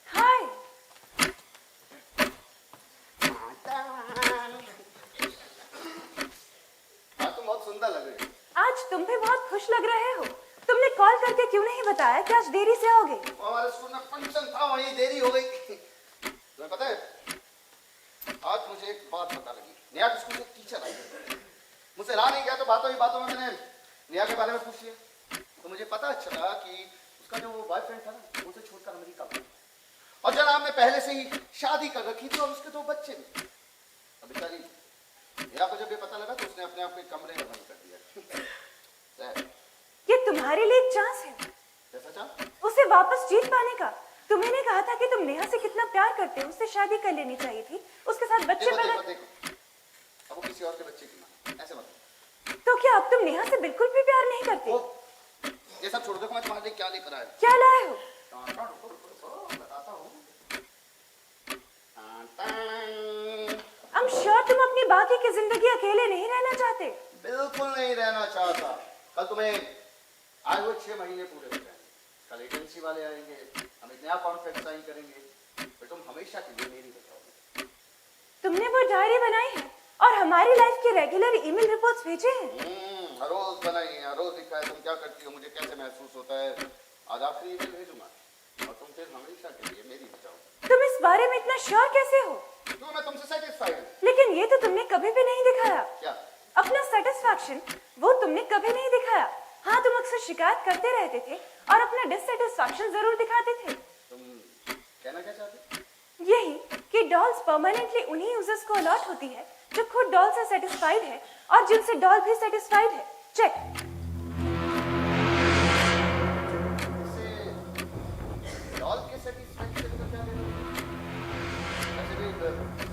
Hi. Call करके क्यों नहीं बताया कि आज देरी से आओगे?
हमारे स्कूल में फंक्शन था, वहीं देरी हो गई। तुम्हें पता है, आज मुझे एक बात पता लगी। नेहा के स्कूल से टीचर आई, मुझसे रहा नहीं गया तो बातों ही बातों में मैंने नेहा के बारे में पूछ लिया। तो मुझे पता चला कि उसका जो बॉयफ्रेंड था ना, उसे छोड़कर अमेरिका गया और जनाब ने पहले से ही शादी कर रखी थी और उसके 2 बच्चे भी। अब बेचारी नेहा को जब ये पता लगा तो उसने अपने आप को एक कमरे में बंद कर दिया।
ये तुम्हारे लिए एक चांस है।
कैसा चांस?
उसे वापस जीत पाने का। तुम्हें ने कहा था कि तुम नेहा से कितना प्यार करते हो, उससे शादी कर लेनी चाहिए थी, उसके साथ बच्चे
देखो,
पैदा।
देखो, अब वो किसी और के बच्चे की मां, ऐसे मत।
तो क्या अब तुम नेहा से बिल्कुल भी प्यार नहीं करते?
ये सब छोड़ दो, मैं तुम्हारे लिए क्या लेकर आया।
क्या लाए हो?
बताता हूँ।
I'm sure तुम अपनी बाकी की जिंदगी अकेले नहीं रहना चाहते।
बिल्कुल नहीं रहना चाहता। कल तुम्हें आज वो 6 महीने पूरे हो जाएंगे। कल एजेंसी वाले आएंगे, हम एक नया कॉन्ट्रैक्ट साइन करेंगे, फिर तुम हमेशा के लिए मेरी बताओगे।
तुमने वो डायरी बनाई है और हमारी लाइफ के रेगुलर ईमेल रिपोर्ट्स भेजे हैं।
हर रोज बनाई है, हर रोज लिखा है तुम क्या करती हो, मुझे कैसे महसूस होता है। आज आखिरी ईमेल भेजूंगा और तुम फिर हमेशा के लिए मेरी बताओ।
तुम इस बारे में इतना श्योर कैसे हो?
क्यों, मैं तुमसे सेटिस्फाइड हूँ।
लेकिन ये तो तुमने कभी भी नहीं दिखाया।
क्या?
अपना सेटिस्फैक्शन वो तुमने कभी नहीं दिखाया। हाँ, तुम अक्सर शिकायत करते रहते थे और अपना डिससेटिस्फैक्शन जरूर दिखाते थे।
तुम कहना क्या चाहते?
यही कि डॉल्स परमानेंटली उन्हीं यूजर्स को अलॉट होती है जो खुद डॉल से सेटिस्फाइड है और जिनसे डॉल भी सेटिस्फाइड है। चेक।
डॉल के सेटिस्फैक्शन का क्या लेना? वैसे भी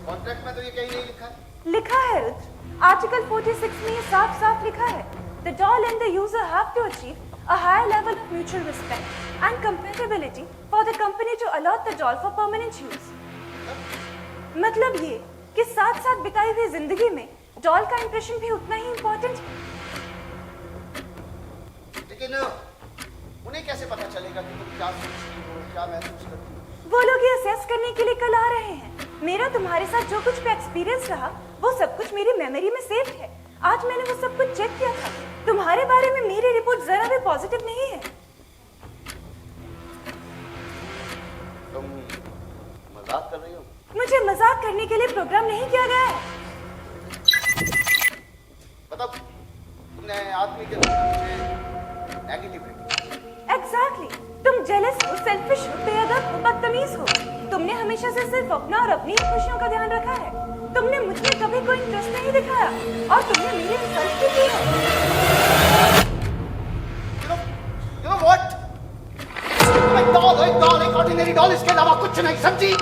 कॉन्ट्रैक्ट में तो ये कहीं नहीं लिखा है।
लिखा है रुद्र, आर्टिकल 46 में ये साफ साफ लिखा है, the doll and the user have to achieve a higher level of mutual respect and compatibility for the company to allot the doll for permanent use. मतलब ये कि साथ साथ बिताई हुई जिंदगी में डॉल का इंप्रेशन भी उतना ही इम्पोर्टेंट है।
लेकिन उन्हें कैसे पता चलेगा कि तुम क्या सोचती हो, क्या महसूस करती हो?
वो लोग ये असेस करने के लिए कल आ रहे हैं। मेरा तुम्हारे साथ जो कुछ भी एक्सपीरियंस रहा वो सब कुछ मेरी मेमोरी में सेव है। आज मैंने वो सब कुछ चेक किया था। तुम्हारे बारे में मेरी रिपोर्ट जरा भी पॉजिटिव नहीं है।
तुम मजाक कर रही हो?
मुझे मजाक करने के लिए प्रोग्राम नहीं किया गया है।
मतलब तुमने आदमी के रूप में मुझे नेगेटिव रेटिंग।
एग्जैक्टली। तुम जेलस हो, सेल्फिश हो, बेअदब हो, बदतमीज हो। तुमने हमेशा से सिर्फ अपना और अपनी ही खुशियों का ध्यान रखा है। तुमने मुझ में कभी कोई इंटरेस्ट नहीं दिखाया और तुमने मेरी इंसल्ट भी की है।
You know what? एक डॉल, एक ऑर्डिनरी डॉल, इसके अलावा कुछ नहीं, समझी?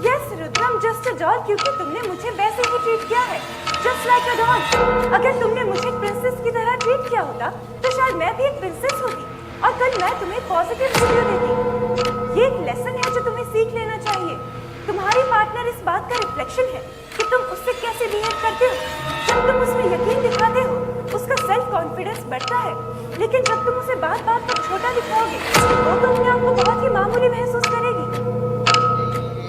Yes, Rudra, I'm just a doll क्योंकि तुमने मुझे वैसे ही ट्रीट किया है, just like a doll। अगर तुमने मुझे एक प्रिंसेस की तरह ट्रीट किया होता तो शायद मैं भी एक प्रिंसेस होती और कल मैं तुम्हें पॉजिटिव रिव्यू देती। ये एक लेसन है जो तुम्हें सीख लेना चाहिए। तुम्हारी पार्टनर इस बात का रिफ्लेक्शन है कि तुम उससे कैसे बिहेव करते हो। जब तुम उसमें यकीन दिखाते हो उसका सेल्फ कॉन्फिडेंस बढ़ता है, लेकिन जब तुम उसे बात बात पर छोटा दिखाओगे तो तुम अपने आप को बहुत ही मामूली महसूस करेगी।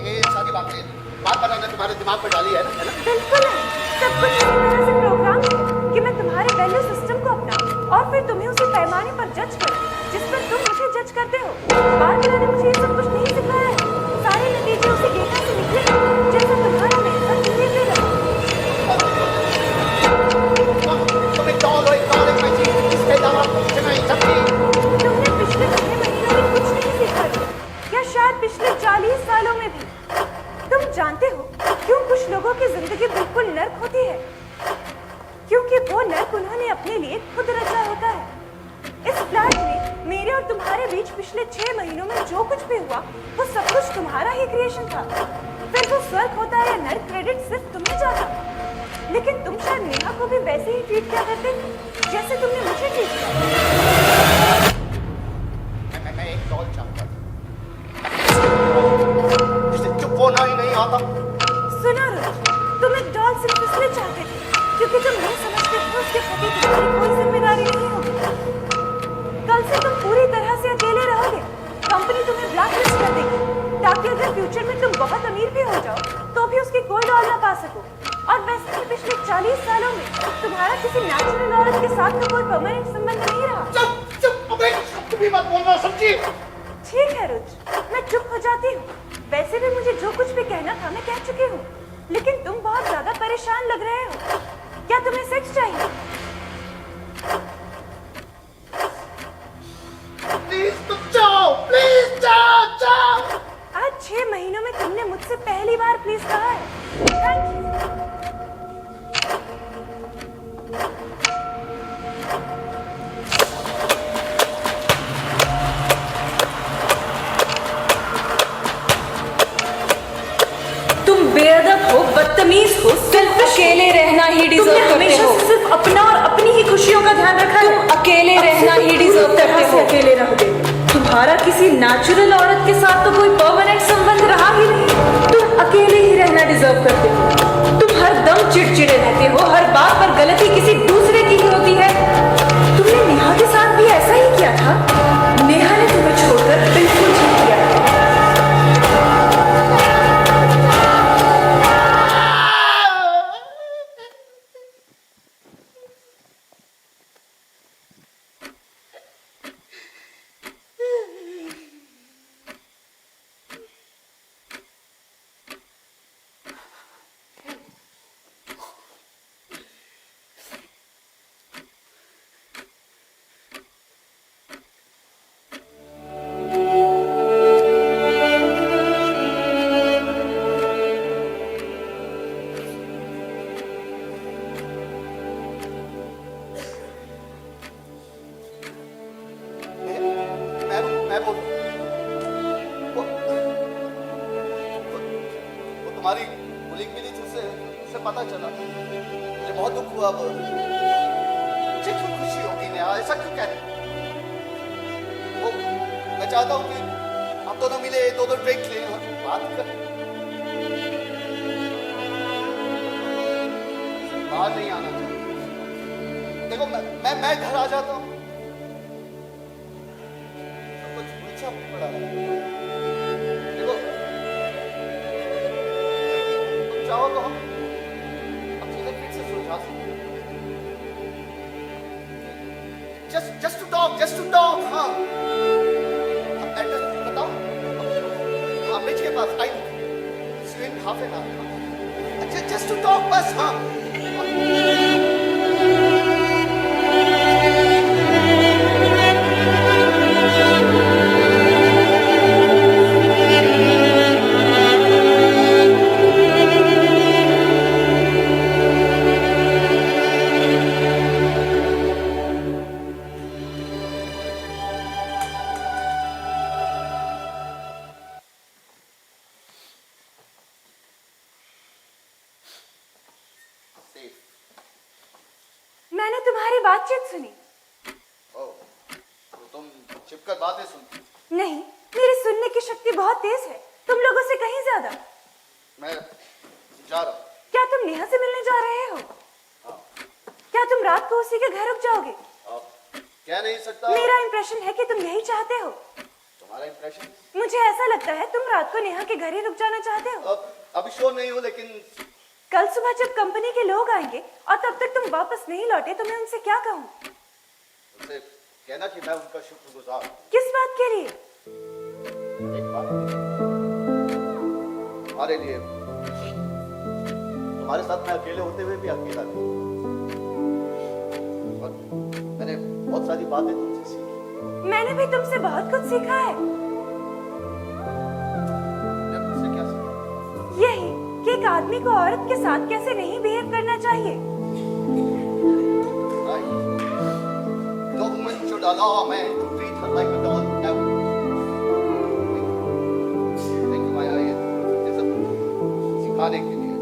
ये सारी बात बनाने तुम्हारे दिमाग पर डाली है ना?
बिल्कुल है। सब कुछ इसी तरह से प्रोग्राम है कि मैं तुम्हारे वैल्यू सिस्टम को अपनाऊं और फिर तुम्हें उसी पैमाने पर जज करूं जिस पर तुम मुझे जज करते हो। बारबरा ने मुझे ये सब कुछ नहीं सिखाया है। सारे नतीजे उसी डेटा से निकले जैसा तुम्हारा मेरे साथ बिहेवियर रहा।
तुम एक डॉल हो, एक मैची, इसके अलावा कुछ नहीं, समझी?
तुमने पिछले 6 महीनों में कुछ नहीं सीखा या शायद पिछले 40 सालों में भी। तुम जानते हो क्यों कुछ लोगों की जिंदगी बिल्कुल नर्क होती है? क्योंकि वो नर्क उन्होंने अपने लिए खुद रचा होता है। इस फ्लैट में मेरे और तुम्हारे बीच पिछले 6 महीनों में जो कुछ भी हुआ वो सब कुछ तुम्हारा ही क्रिएशन था। फिर वो स्वर्ग होता है या नर्क, क्रेडिट सिर्फ तुम्हें जाता। लेकिन तुम शायद नेहा को भी वैसे ही ट्रीट किया करते थे जैसे तुमने मुझे ट्रीट किया।
मैं एक डॉल चाहता था, जिसे चुप होना ही नहीं आता।
सुनो रुद्र, तुम एक डॉल सिर्फ इसलिए चाहते थे क्योंकि तुम ये समझते थे उसके प्रति तुम्हारी कोई जिम्मेदारी नहीं होगी। कल से तुम पूरी तरह से अकेले रहोगे। कंपनी तुम्हें ब्लैकलिस्ट कर देगी ताकि अगर फ्यूचर में तुम बहुत अमीर भी हो जाओ तो भी उसकी कोई डॉल ना पा सको। और वैसे भी पिछले 40 सालों में तुम्हारा किसी नेचुरल औरत के साथ का कोई परमानेंट संबंध नहीं रहा।
चुप, अबे भी मत बोलना, समझी?
ठीक है रुद्र, मैं चुप हो जाती हूँ। वैसे भी मुझे जो कुछ भी कहना था मैं कह चुकी हूँ, लेकिन तुम बहुत ज्यादा परेशान लग रहे हो। क्या तुम्हें सेक्स चाहिए?
प्लीज तुम जाओ, प्लीज जाओ जाओ।
आज 6 महीनों में तुमने मुझसे पहली बार प्लीज कहा है। Thank you.
तुम बेअदब हो, बदतमीज हो, सिर्फ अकेले रहना ही डिजर्व करते
हमेशा
हो।
सिर्फ अपना और अपनी ही खुशियों का ध्यान रखा है।
अकेले रहना ही डिजर्व करते हो।
अकेले रहोगे। तुम्हारा किसी नेचुरल औरत के साथ तो कोई परमानेंट संबंध रहा ही नहीं। तुम अकेले ही रहना डिजर्व करते हो। तुम हर दम चिड़चिड़े रहते हो, हर बात पर गलती किसी दूसरे की ही होती है। तुमने नेहा के साथ भी ऐसा ही किया था। नेहा ने तुम्हें छोड़कर बिल्कुल ठीक किया।
मैं वो तुम्हारी कुलीग मिली थी, उससे पता चला। मुझे बहुत दुख हुआ। मुझे क्यों खुशी होगी नेहा, ऐसा क्यों कह रही? वो मैं चाहता हूँ कि हम दोनों मिले, दोनों ड्रिंक लें और बात करें। बाहर नहीं आना चाहिए। देखो मैं घर आ जाता हूँ, कुछ पूछा पड़ा है। देखो तुम चाहो तो हम चीजें फिर से सुलझा सकते हैं। just to talk, हाँ। एड्रेस बताओ। हाँ, ब्रिज के पास। I swim half an hour. just to talk बस, हाँ।
मैंने तुम्हारी बातचीत सुनी।
तो तुम छिपकर बातें सुनती?
नहीं, मेरी सुनने की शक्ति बहुत तेज है, तुम लोगों से कहीं ज्यादा।
मैं जा रहा हूँ।
क्या तुम नेहा से मिलने जा रहे हो? क्या तुम रात को उसी के घर रुक जाओगे?
कह नहीं सकता।
मेरा इंप्रेशन है कि तुम यही चाहते हो।
तुम्हारा इंप्रेशन?
मुझे ऐसा लगता है तुम रात को नेहा के घर ही रुक जाना चाहते हो।
अभी श्योर नहीं हूँ, लेकिन
कल सुबह जब कंपनी के लोग आएंगे और तब तक तुम वापस नहीं लौटे तो मैं उनसे क्या कहूँ?
उनसे कहना कि मैं उनका शुक्रगुजार हूँ।
किस बात के लिए?
एक बात हमारे लिए, तुम्हारे साथ मैं अकेले होते हुए भी अकेला नहीं। और मैंने बहुत सारी बातें तुमसे सीखी।
मैंने भी तुमसे बहुत कुछ सीखा है।
मैंने तुमसे क्या सीखा?
यही कि एक आदमी को औरत के साथ कैसे नहीं बिहेव करना चाहिए।
No woman should allow a man to treat her like a doll ever. Thank you, माया, ये सब सिखाने के लिए।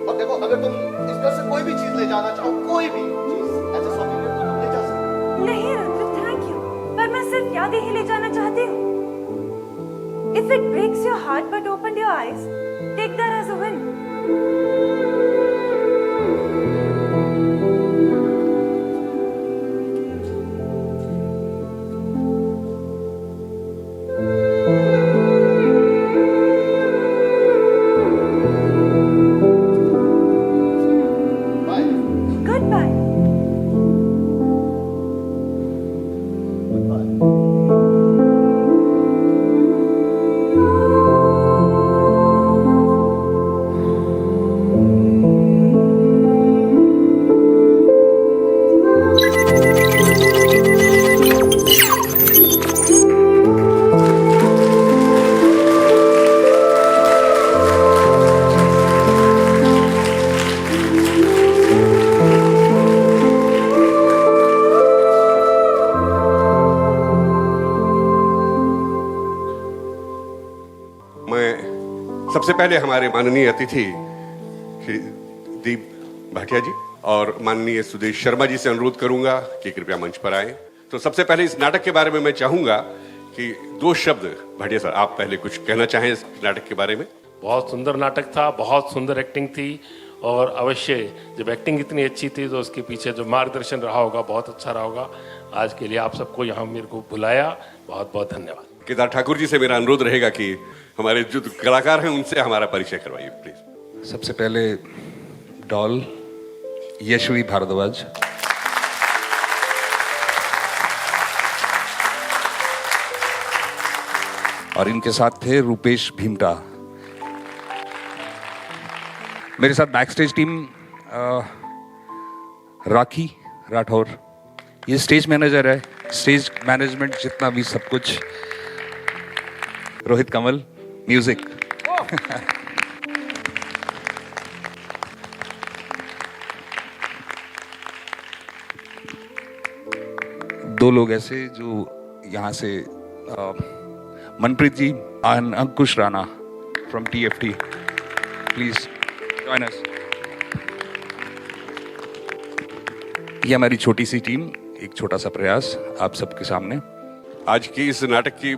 और देखो, अगर तुम इस घर से कोई भी चीज ले जाना चाहो, कोई भी चीज ऐसे शॉपिंग में, तो तुम ले जा सकते हो।
नहीं रुद्र, थैंक यू, पर मैं सिर्फ यादें ही ले जाना चाहती हूँ। If it breaks your heart but opened your eyes, take that as a win.
Bye.
Goodbye.
Goodbye.
सबसे पहले हमारे माननीय अतिथि श्री दीप भाटिया जी और माननीय सुदेश शर्मा जी से अनुरोध करूंगा कि कृपया मंच पर आए। तो सबसे पहले इस नाटक के बारे में मैं चाहूंगा कि 2 शब्द भाटिया सर आप पहले कुछ कहना चाहें इस नाटक के बारे में।
बहुत सुंदर नाटक था, बहुत सुंदर एक्टिंग थी और अवश्य जब एक्टिंग इतनी अच्छी थी तो उसके पीछे जो मार्गदर्शन रहा होगा बहुत अच्छा रहा होगा। आज के लिए आप सबको यहाँ मेरे को बुलाया, बहुत बहुत धन्यवाद।
केदार ठाकुर जी से मेरा अनुरोध रहेगा कि हमारे जो कलाकार हैं उनसे हमारा परिचय करवाइए प्लीज।
सबसे पहले डॉल यशवी भारद्वाज, और इनके साथ थे रूपेश भीमटा। मेरे साथ बैकस्टेज टीम राखी राठौर, ये स्टेज मैनेजर है, स्टेज मैनेजमेंट जितना भी सब कुछ। रोहित कमल म्यूजिक। दो लोग ऐसे जो यहाँ से Manpreet ji and Ankush Rana from TFT, please join us. ये हमारी छोटी सी टीम, एक छोटा सा प्रयास आप सबके सामने।
आज की इस नाटक की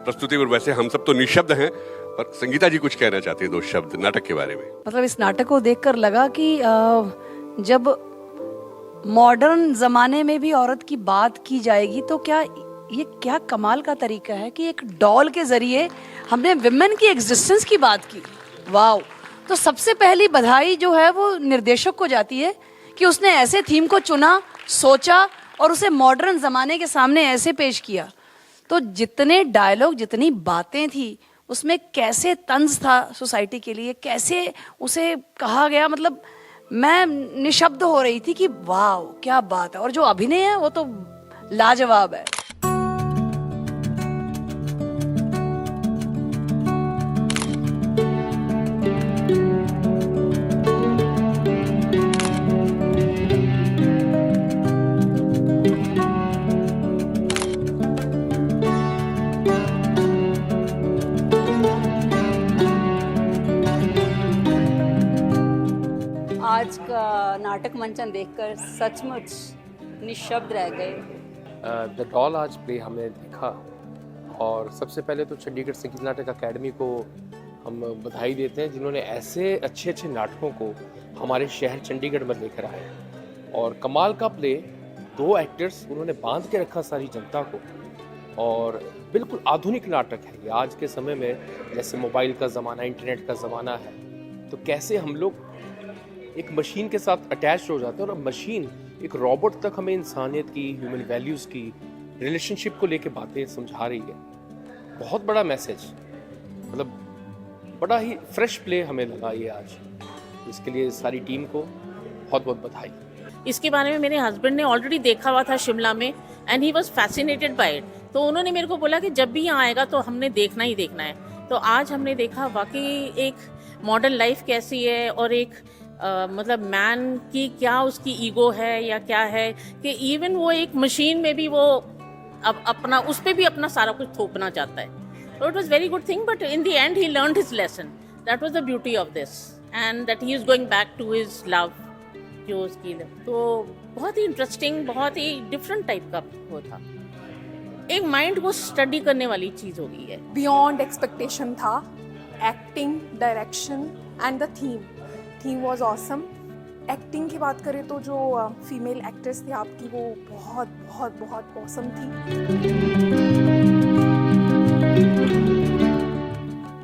प्रस्तुति पर वैसे हम सब तो निशब्द हैं, पर संगीता जी कुछ कहना चाहती है 2 शब्द नाटक के बारे में।
मतलब इस नाटक को देखकर लगा कि जब मॉडर्न जमाने में भी औरत की बात की जाएगी तो क्या कमाल का तरीका है कि एक डॉल के जरिए हमने विमेन की एग्जिस्टेंस की बात की। वाओ! तो सबसे पहली बधाई जो है वो निर्देशक को जाती है कि उसने ऐसे थीम को चुना, सोचा और उसे मॉडर्न जमाने के सामने ऐसे पेश किया। तो जितने डायलॉग, जितनी बातें थी उसमें कैसे तंज था सोसाइटी के लिए, कैसे उसे कहा गया, मतलब मैं निशब्द हो रही थी कि वाह क्या बात है। और जो अभिनय है वो तो लाजवाब है।
आज का नाटक मंचन देखकर सचमुच निशब्द रह गए।
द डॉल आज प्ले हमने देखा और सबसे पहले तो चंडीगढ़ संगीत नाटक अकेडमी को हम बधाई देते हैं जिन्होंने ऐसे अच्छे अच्छे नाटकों को हमारे शहर चंडीगढ़ में लेकर आए। और कमाल का प्ले, 2 एक्टर्स उन्होंने बांध के रखा सारी जनता को, और बिल्कुल आधुनिक नाटक है ये। आज के समय में जैसे मोबाइल का ज़माना, इंटरनेट का ज़माना है, तो कैसे हम लोग एक मशीन के साथ अटैच हो जाते हैं और मशीन एक रोबोट तक हमें इंसानियत की, ह्यूमन वैल्यूज़ की, रिलेशनशिप को लेके बातें समझा रही है। बहुत बड़ा मैसेज, मतलब बड़ा ही फ्रेश प्ले हमें लगा ये आज। इसके लिए सारी टीम को बहुत बहुत बधाई।
इसके बारे में मेरे हस्बैंड ने ऑलरेडी देखा हुआ था शिमला में and he was fascinated by it. तो उन्होंने मेरे को बोला कि जब भी यहाँ आएगा तो हमने देखना ही देखना है। तो आज हमने देखा वाकई एक मॉडर्न लाइफ कैसी है और एक मतलब मैन की क्या उसकी ईगो है या क्या है कि इवन वो एक मशीन में भी वो अब अपना उस पर भी अपना सारा कुछ थोपना चाहता है। So it was very good thing, but in the end he learned his lesson. That was the beauty of this, and that he is going back to his love, जो उसकी तो बहुत ही इंटरेस्टिंग, बहुत ही डिफरेंट टाइप का वो था। एक mind को स्टडी करने वाली चीज हो गई है।
बियॉन्ड एक्सपेक्टेशन था। Acting, direction and the theme was awesome. Acting की बात करें तो जो फीमेल एक्ट्रेस थी आपकी वो बहुत बहुत बहुत ऑसम थी।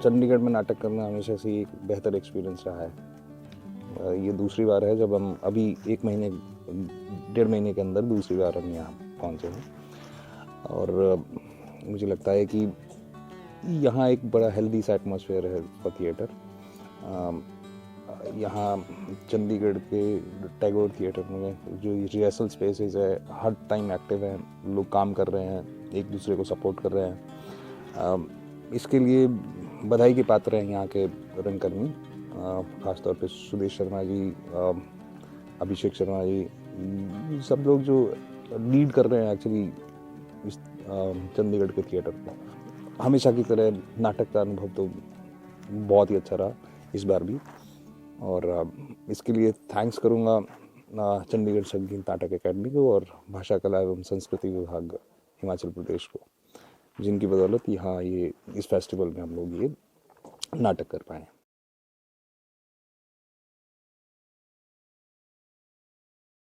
चंडीगढ़ में नाटक करना हमेशा से एक बेहतर एक्सपीरियंस रहा है। ये दूसरी बार है जब हम अभी 1 महीने 1.5 महीने के अंदर दूसरी बार हम यहाँ पहुँचे हैं, और मुझे लगता है कि यहाँ एक बड़ा हेल्दी सा एटमॉस्फेयर है फॉर थिएटर। यहाँ चंडीगढ़ के टैगोर थिएटर में जो रिहर्सल स्पेसेस है हर टाइम एक्टिव हैं, लोग काम कर रहे हैं, एक दूसरे को सपोर्ट कर रहे हैं। इसके लिए बधाई के पात्र हैं यहाँ के रंगकर्मी, खासतौर पे सुदेश शर्मा जी, अभिषेक शर्मा जी, सब लोग जो लीड कर रहे हैं एक्चुअली इस चंडीगढ़ के थिएटर को। हमेशा की तरह नाटक का अनुभव तो बहुत ही अच्छा रहा इस बार भी। और इसके लिए थैंक्स करूँगा चंडीगढ़ संगीत नाटक अकेडमी को और भाषा कला एवं संस्कृति विभाग हिमाचल प्रदेश को, जिनकी बदौलत यहाँ ये इस फेस्टिवल में हम लोग ये नाटक कर पाए।